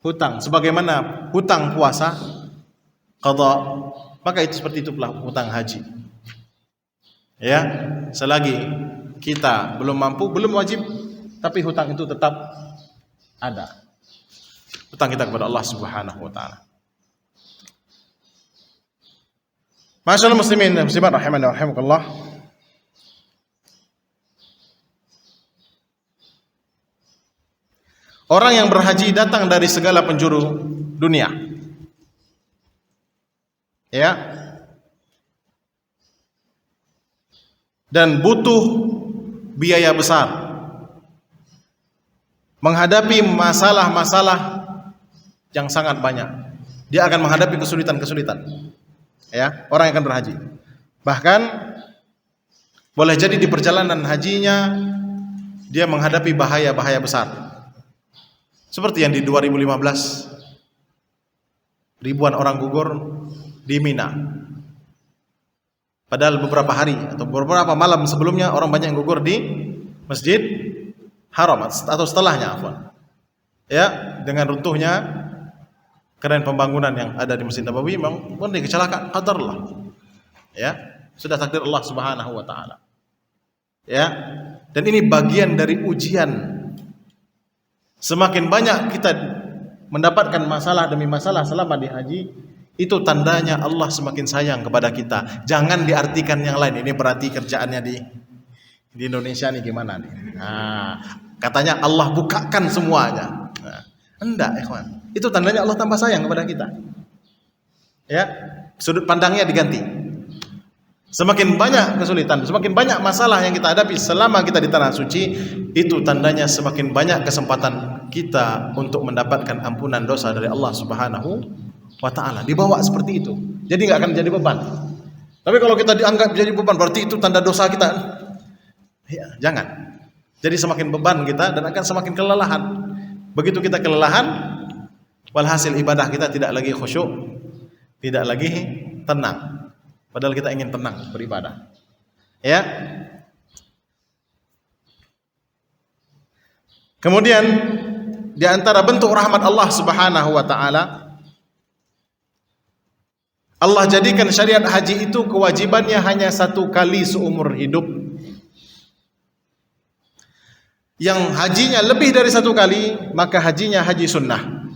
hutang. Sebagaimana hutang puasa, qadha, maka itu seperti itu pula hutang haji. Ya, selagi kita belum mampu, belum wajib, tapi hutang itu tetap ada. Hutang kita kepada Allah Subhanahu wa taala. Masyaallah muslimin dan muslimat rahimani wa rahimakumullah. Orang yang berhaji datang dari segala penjuru dunia. Ya. Dan butuh biaya besar. Menghadapi masalah-masalah yang sangat banyak. Dia akan menghadapi kesulitan-kesulitan. Ya, orang yang akan berhaji. Bahkan boleh jadi di perjalanan hajinya dia menghadapi bahaya-bahaya besar. Seperti yang di 2015 ribuan orang gugur di Mina. Padahal beberapa hari atau beberapa malam sebelumnya orang banyak yang gugur di Masjid Haram atau setelahnya, afwan. Ya, dengan runtuhnya keren pembangunan yang ada di Masjid Nabawi, memang murni kecelakaan qadarullah. Ya, sudah takdir Allah Subhanahu wa taala. Ya. Dan ini bagian dari ujian. Semakin banyak kita mendapatkan masalah demi masalah selama di haji, itu tandanya Allah semakin sayang kepada kita. Jangan diartikan yang lain. Ini berarti kerjaannya di Indonesia nih gimana nih? Nah, katanya Allah bukakan semuanya. Nah, enggak, ikhwan. Itu tandanya Allah tambah sayang kepada kita. Ya, sudut pandangnya diganti. Semakin banyak kesulitan, semakin banyak masalah yang kita hadapi selama kita di tanah suci, itu tandanya semakin banyak kesempatan kita untuk mendapatkan ampunan dosa dari Allah Subhanahu wa taala. Dibawa seperti itu. Jadi enggak akan jadi beban. Tapi kalau kita dianggap jadi beban, berarti itu tanda dosa kita. Ya, jangan. Jadi semakin beban kita dan akan semakin kelelahan. Begitu kita kelelahan, walhasil ibadah kita tidak lagi khusyuk, tidak lagi tenang. Padahal kita ingin tenang beribadah. Ya. Kemudian di antara bentuk rahmat Allah Subhanahu wa taala, Allah jadikan syariat haji itu kewajibannya hanya 1 kali seumur hidup. Yang hajinya lebih dari 1 kali, maka hajinya haji sunnah.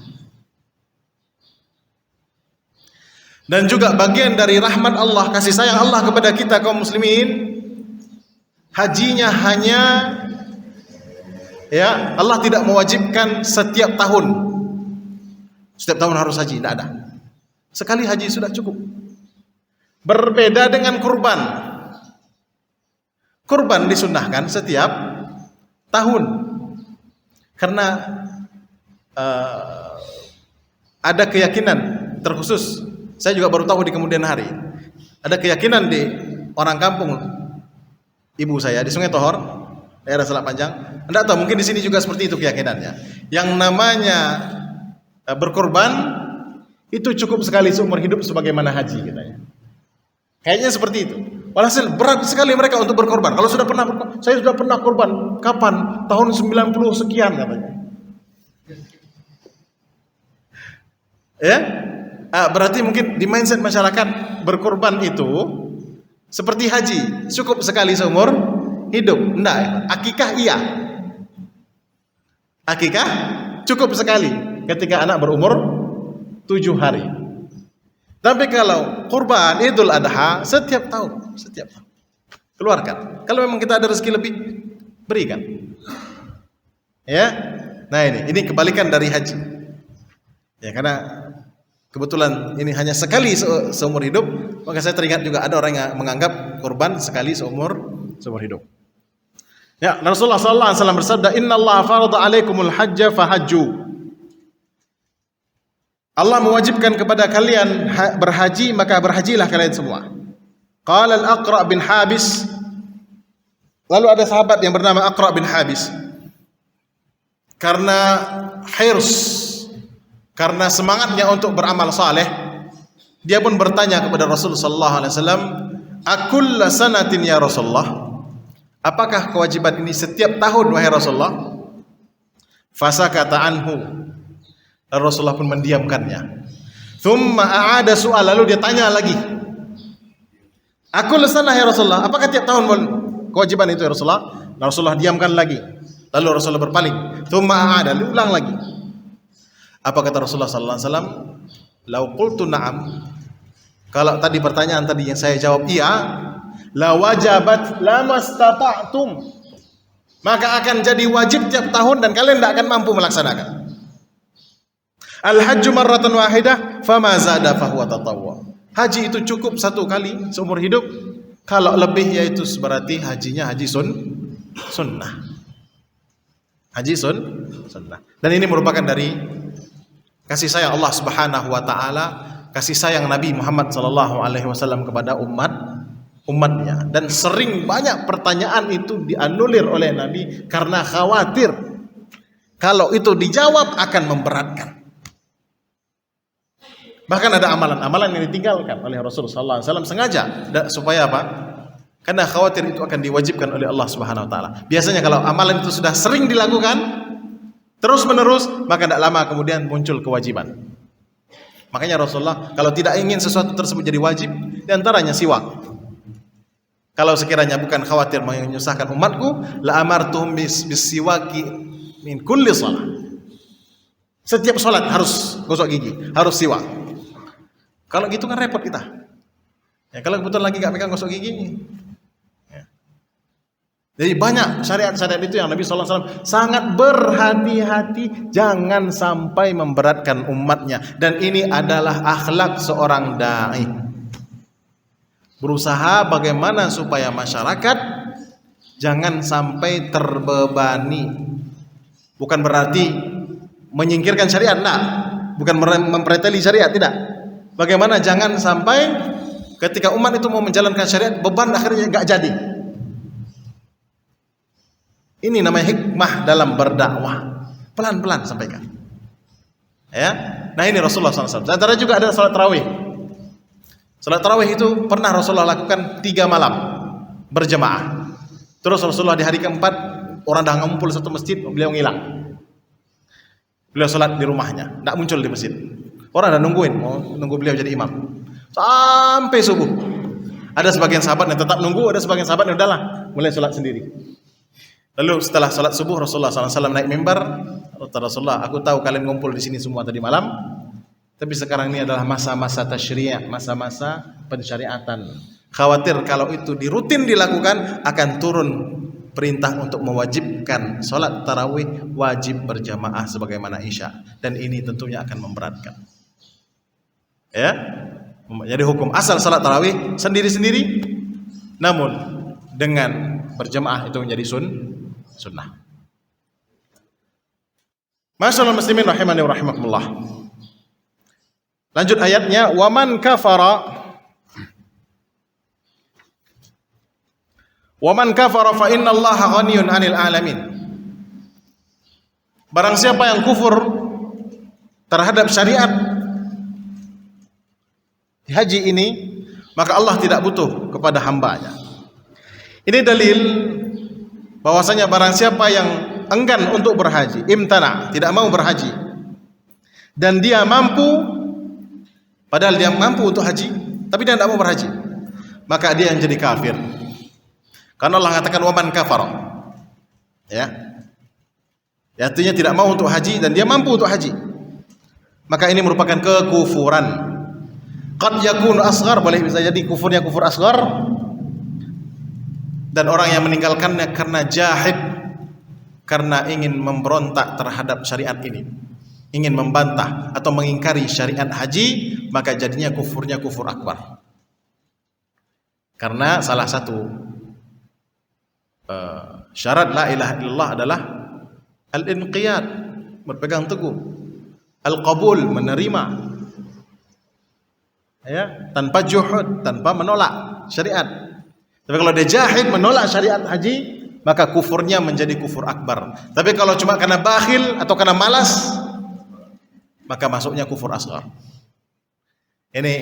Dan juga bagian dari rahmat Allah, kasih sayang Allah kepada kita kaum muslimin, hajinya hanya, ya, Allah tidak mewajibkan setiap tahun. Setiap tahun harus haji, tidak ada. Sekali haji sudah cukup. Berbeda dengan kurban. Kurban disunnahkan setiap tahun. Karena ada keyakinan terkhusus. Saya juga baru tahu di kemudian hari. Ada keyakinan di orang kampung ibu saya di Sungai Tohor, daerah Selat Panjang. Anda tahu mungkin di sini juga seperti itu keyakinannya. Yang namanya berkorban itu cukup sekali seumur hidup sebagaimana haji katanya. Kayaknya seperti itu. Walhasil berat sekali mereka untuk berkorban. Kalau sudah pernah, saya sudah pernah korban. Kapan? Tahun 90 sekian katanya. Ya? Berarti mungkin di mindset masyarakat berkorban itu seperti haji, cukup sekali seumur hidup. Enggak, ya? Akikah iya. Akikah cukup sekali ketika anak berumur 7 hari. Tapi kalau kurban Idul Adha setiap tahun, keluarkan. Kalau memang kita ada rezeki lebih, berikan. Ya. Nah ini kebalikan dari haji. Ya, karena kebetulan ini hanya sekali seumur hidup, maka saya teringat juga ada orang yang menganggap kurban sekali seumur hidup. Ya, Rasulullah sallallahu alaihi wasallam bersabda, "Innallaha farada 'alaikumul hajja fahajju." Allah mewajibkan kepada kalian berhaji, maka berhajilah kalian semua. Qala al-Aqra' bin Habis. Lalu ada sahabat yang bernama Aqra' bin Habis. Karena hirs, karena semangatnya untuk beramal saleh, dia pun bertanya kepada Rasul sallallahu alaihi wasallam, "Akulla sanatin ya Rasulullah?" Apakah kewajiban ini setiap tahun wahai Rasulullah? Fasakata anhu. Rasulullah pun mendiamkannya. Thumma a'ada su'al, lalu dia tanya lagi. Akulla sanah ya Rasulullah? Apakah tiap tahun kewajiban itu ya Rasulullah? Rasulullah diamkan lagi. Lalu Rasulullah berpaling. Thumma a'ada, ulang lagi. Apa kata Rasulullah sallallahu alaihi wasallam? Lau qultu na'am. Kalau tadi pertanyaan tadi yang saya jawab iya, la wajabat lamastata'tum. Maka akan jadi wajib tiap tahun dan kalian tidak akan mampu melaksanakan. Al-hajju marratan wahidah fama zada fahuwa tatawwu. Haji itu cukup 1 kali seumur hidup. Kalau lebih yaitu berarti hajinya haji sunnah. Haji sunnah. Dan ini merupakan dari kasih sayang Allah Subhanahu wa taala, kasih sayang Nabi Muhammad sallallahu alaihi wasallam kepada umatnya. Dan sering banyak pertanyaan itu dianulir oleh Nabi karena khawatir kalau itu dijawab akan memberatkan. Bahkan ada amalan-amalan yang ditinggalkan oleh Rasulullah sallallahu alaihi wasallam sengaja supaya apa? Karena khawatir itu akan diwajibkan oleh Allah Subhanahu wa taala. Biasanya kalau amalan itu sudah sering dilakukan terus menerus, maka tidak lama kemudian muncul kewajiban. Makanya Rasulullah kalau tidak ingin sesuatu tersebut jadi wajib, diantaranya siwak. Kalau sekiranya bukan khawatir menyusahkan umatku, la amartuhum bisiwaki min kulli shalah. Setiap salat harus gosok gigi, harus siwak. Kalau gitu kan repot kita. Ya, kalau kebetulan lagi nggak pegang gosok gigi. Ya. Jadi banyak syariat-syariat itu yang Nabi SAW sangat berhati-hati jangan sampai memberatkan umatnya. Dan ini adalah akhlak seorang da'i. Berusaha bagaimana supaya masyarakat jangan sampai terbebani. Bukan berarti menyingkirkan syariat, nah. Bukan mempreteli syariat, tidak. Bagaimana jangan sampai ketika umat itu mau menjalankan syariat beban akhirnya nggak jadi. Ini namanya hikmah dalam berdakwah. Pelan-pelan sampaikan. Ya, nah ini Rasulullah SAW. Antara juga ada salat tarawih. Salat tarawih itu pernah Rasulullah lakukan 3 malam berjemaah. Terus Rasulullah di hari keempat orang dah ngumpul satu masjid, beliau ngilang. Beliau salat di rumahnya, tidak muncul di masjid. Orang dah nungguin, mau nunggu beliau jadi imam. sampai subuh. Ada sebagian sahabat yang tetap nunggu, ada sebagian sahabat yang udahlah mulai sholat sendiri. Lalu setelah sholat subuh Rasulullah SAW naik mimbar. Kata Rasulullah, aku tahu kalian ngumpul di sini semua tadi malam, tapi sekarang ini adalah masa-masa tasyri', masa-masa pensyariatan. Khawatir kalau itu dirutin dilakukan akan turun perintah untuk mewajibkan sholat tarawih wajib berjamaah sebagaimana isya, dan ini tentunya akan memberatkan. Ya, jadi hukum asal sholat tarawih sendiri-sendiri, namun dengan berjamaah itu menjadi sunnah. Masyaallah muslimin rahimani wa rahimakumullah. Lanjut ayatnya, waman kafara fa innallaha ghaniyun 'anil 'alamin. Barang siapa yang kufur terhadap syariat haji ini, maka Allah tidak butuh kepada hambanya. Ini dalil bahwasanya barang siapa yang enggan untuk berhaji, imtana, tidak mau berhaji, dan dia mampu, padahal dia mampu untuk haji tapi dia tidak mau berhaji, maka dia yang jadi kafir. Karena Allah mengatakan waman kafara, ya, artinya tidak mau untuk haji dan dia mampu untuk haji, maka ini merupakan kekufuran. Qad yakunu asghar, boleh bisa jadi kufurnya kufur asghar, dan orang yang meninggalkannya karena jahid, karena ingin memberontak terhadap syariat ini, ingin membantah atau mengingkari syariat haji, maka jadinya kufurnya kufur akbar. Karena salah satu syarat la ilaha illallah adalah al-inqiyad, berpegang teguh, al-qabul, menerima, ya, tanpa juhud, tanpa menolak syariat. Tapi kalau dia jahid, menolak syariat haji, maka kufurnya menjadi kufur akbar. Tapi kalau cuma karena bakhil atau karena malas, maka masuknya kufur asghar. Ini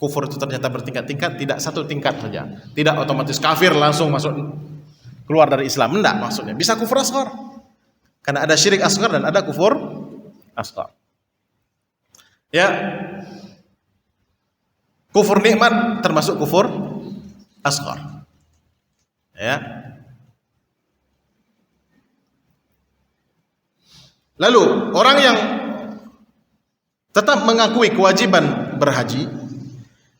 kufur itu ternyata bertingkat-tingkat, tidak satu tingkat saja. Tidak otomatis kafir langsung masuk keluar dari Islam, enggak, maksudnya bisa kufur asghar. Karena ada syirik asghar dan ada kufur asghar. Ya. Kufur nikmat termasuk kufur asghar. Ya. Lalu orang yang tetap mengakui kewajiban berhaji,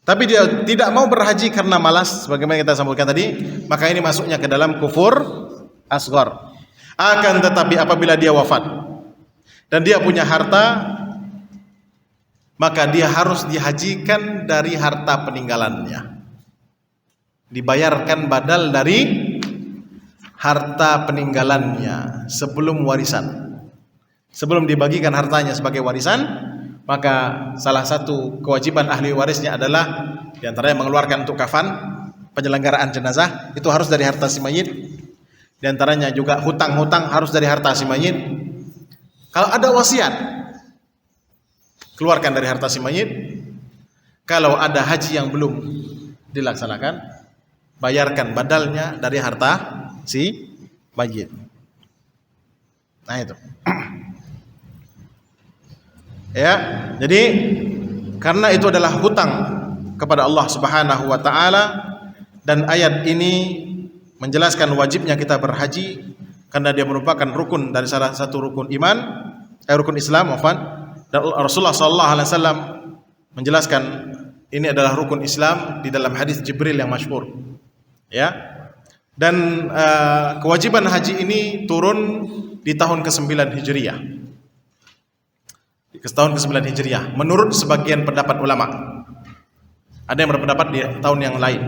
tapi dia tidak mau berhaji karena malas, sebagaimana kita sampaikan tadi, maka ini masuknya ke dalam kufur asghar. Akan tetapi apabila dia wafat dan dia punya harta, maka dia harus dihajikan dari harta peninggalannya, dibayarkan badal dari harta peninggalannya sebelum warisan. Sebelum dibagikan hartanya sebagai warisan, maka salah satu kewajiban ahli warisnya adalah diantaranya mengeluarkan untuk kafan, penyelenggaraan jenazah, itu harus dari harta si mayit. Diantaranya juga hutang-hutang harus dari harta si mayit. Kalau ada wasiat, keluarkan dari harta si mayit. Kalau ada haji yang belum dilaksanakan, bayarkan badalnya dari harta si mayit. Nah itu. Ya, jadi karena itu adalah hutang kepada Allah Subhanahu wa taala, dan ayat ini menjelaskan wajibnya kita berhaji karena dia merupakan rukun dari salah satu rukun iman, rukun Islam, dan Rasulullah sallallahu alaihi wasallam menjelaskan ini adalah rukun Islam di dalam hadis Jibril yang masyhur. Ya. Dan kewajiban haji ini turun di tahun ke-9 Hijriah. Tahun ke-9 Hijriah menurut sebagian pendapat ulama. Ada yang berpendapat di tahun yang lain.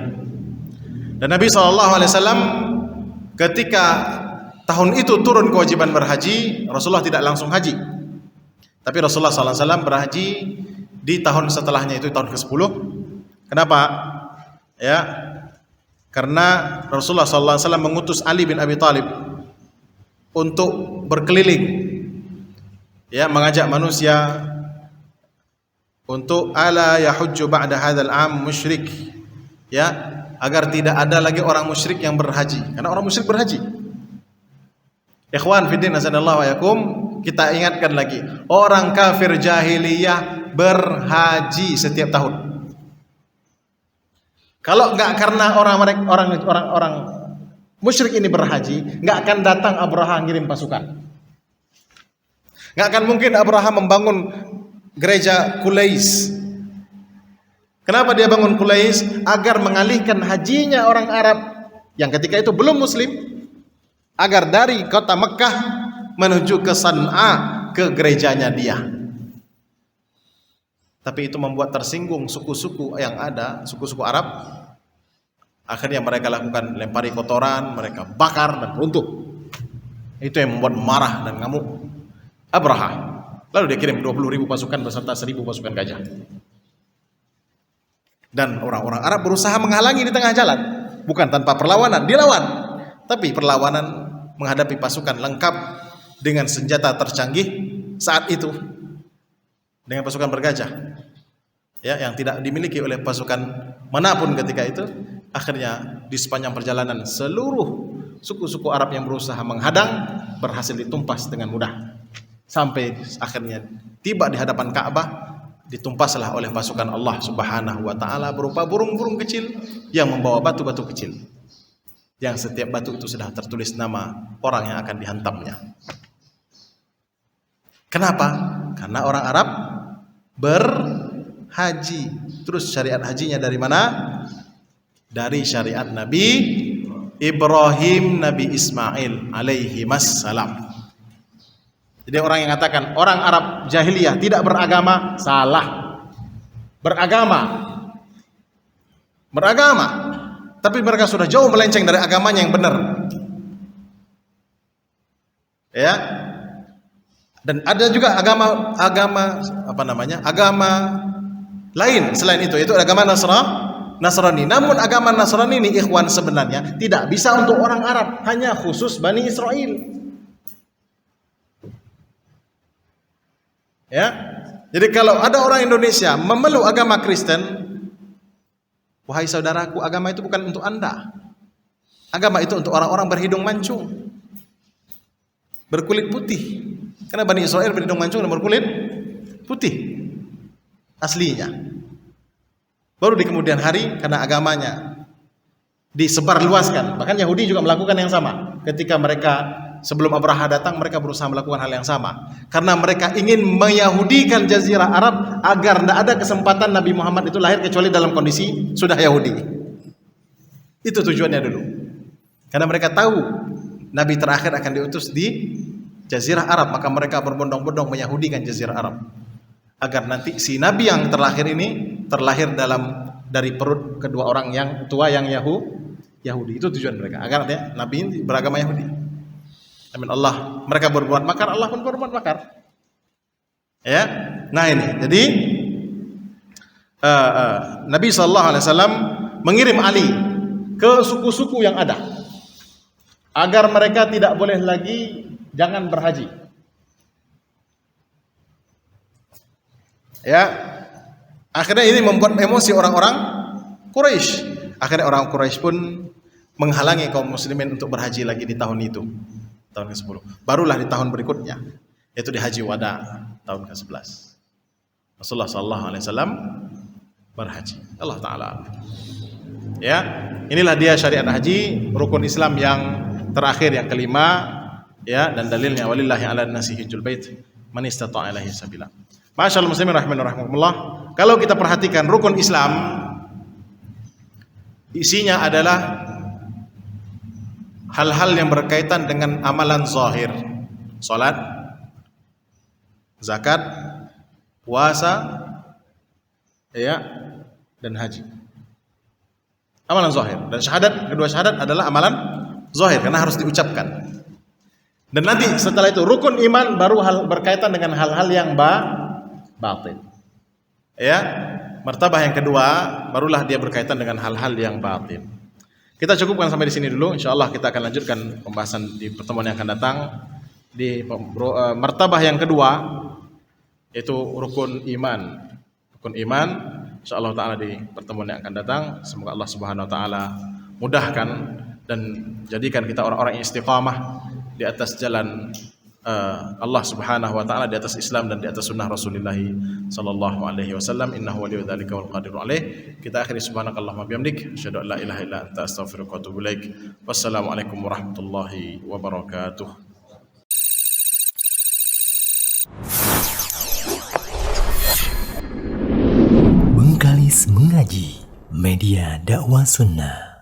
Dan Nabi SAW ketika tahun itu turun kewajiban berhaji, Rasulullah tidak langsung haji, tapi Rasulullah SAW berhaji di tahun setelahnya, itu tahun ke-10. Kenapa? Ya, karena Rasulullah SAW mengutus Ali bin Abi Thalib untuk berkeliling, ya, mengajak manusia untuk ala yahujju ba'da hadzal am musyrik, ya, agar tidak ada lagi orang musyrik yang berhaji, karena orang musyrik berhaji. Ikhwan fiddin azanallahu wa yakum, kita ingatkan lagi, orang kafir jahiliyah berhaji setiap tahun. Kalau nggak karena orang musyrik ini berhaji, nggak akan datang Abraha ngirim pasukan. Nggak akan mungkin Abraha membangun gereja Qulais. Kenapa dia bangun Qulais? Agar mengalihkan hajinya orang Arab yang ketika itu belum muslim, agar dari kota Mekah menuju ke San'a, ke gerejanya dia. Tapi itu membuat tersinggung suku-suku yang ada, suku-suku Arab. Akhirnya mereka lakukan lempari kotoran, mereka bakar dan runtuh. Itu yang membuat marah dan ngamuk Abraha. Lalu dia kirim 20.000 pasukan beserta 1.000 pasukan gajah. Dan orang-orang Arab berusaha menghalangi di tengah jalan. Bukan tanpa perlawanan, dilawan. Tapi perlawanan menghadapi pasukan lengkap dengan senjata tercanggih saat itu, dengan pasukan bergajah, ya, yang tidak dimiliki oleh pasukan manapun ketika itu. Akhirnya di sepanjang perjalanan seluruh suku-suku Arab yang berusaha menghadang berhasil ditumpas dengan mudah, sampai akhirnya tiba di hadapan Ka'bah, ditumpaslah oleh pasukan Allah Subhanahu wa taala berupa burung-burung kecil yang membawa batu-batu kecil, yang setiap batu itu sudah tertulis nama orang yang akan dihantamnya. Kenapa? Karena orang Arab berhaji. Terus syariat hajinya dari mana? Dari syariat Nabi Ibrahim, Nabi Ismail alaihi wassalam. Jadi orang yang katakan orang Arab jahiliyah tidak beragama, salah. Beragama, tapi mereka sudah jauh melenceng dari agamanya yang benar. Ya. Dan ada juga agama lain selain itu, yaitu agama Nasrani. Namun agama Nasrani ini, ikhwan, sebenarnya tidak bisa untuk orang Arab, hanya khusus Bani Israel. Ya. Jadi kalau ada orang Indonesia memeluk agama Kristen, wahai saudaraku, agama itu bukan untuk Anda. Agama itu untuk orang-orang berhidung mancung, berkulit putih. Karena Bani Israel berhidung mancung dan berkulit putih aslinya. Baru di kemudian hari karena agamanya disebarluaskan. Bahkan Yahudi juga melakukan yang sama. Ketika mereka sebelum Abraha datang, mereka berusaha melakukan hal yang sama. Karena mereka ingin meyahudikan Jazirah Arab agar tidak ada kesempatan Nabi Muhammad itu lahir kecuali dalam kondisi sudah Yahudi. Itu tujuannya dulu. Karena mereka tahu Nabi terakhir akan diutus di Jazirah Arab, maka mereka berbondong-bondong menyahudikan Jazirah Arab agar nanti si Nabi yang terlahir ini terlahir dari perut kedua orang yang tua yang Yahudi. Itu tujuan mereka, agar Nabi ini beragama Yahudi. Amin Allah, mereka berbuat makar, Allah pun berbuat makar. Ya, nah ini. Jadi Nabi SAW mengirim Ali ke suku-suku yang ada agar mereka tidak boleh lagi jangan berhaji. Ya, akhirnya ini membuat emosi orang-orang Quraisy. Akhirnya orang Quraisy pun menghalangi kaum muslimin untuk berhaji lagi di tahun itu, tahun ke-10. Barulah di tahun berikutnya, yaitu di Haji Wada tahun ke-11, Rasulullah SAW berhaji. Allah Ta'ala. Ya, inilah dia syariat haji, rukun Islam yang terakhir, yang kelima. Ya, dan dalilnya walillahi ala nasi hijjul bait man istata'a ilaihi sabila. Masyaallah muslimin rahimakumullah. Kalau kita perhatikan rukun Islam, isinya adalah hal-hal yang berkaitan dengan amalan zahir. Salat, zakat, puasa, ya, dan haji. Amalan zahir. Dan syahadat, kedua syahadat adalah amalan zahir karena harus diucapkan. Dan nanti setelah itu rukun iman baru berkaitan dengan hal-hal yang batin. Ya, martabah yang kedua barulah dia berkaitan dengan hal-hal yang batin. Kita cukupkan sampai di sini dulu. Insyaallah kita akan lanjutkan pembahasan di pertemuan yang akan datang di martabah yang kedua, yaitu rukun iman. Rukun iman insyaallah taala di pertemuan yang akan datang. Semoga Allah Subhanahu wa taala mudahkan dan jadikan kita orang-orang yang istiqamah di atas jalan Allah Subhanahu wa taala, di atas Islam dan di atas sunnah Rasulullah sallallahu alaihi wasallam. Innahu waliyyu dzalika wal qadiru alaih. Kita akhiri subhanakallahumma bihamdik asyhadu an la ilaha illa anta astaghfiruka wa atubu ilaik. Wassalamualaikum warahmatullahi wabarakatuh. Bengkalis Mengaji, media dakwah sunnah.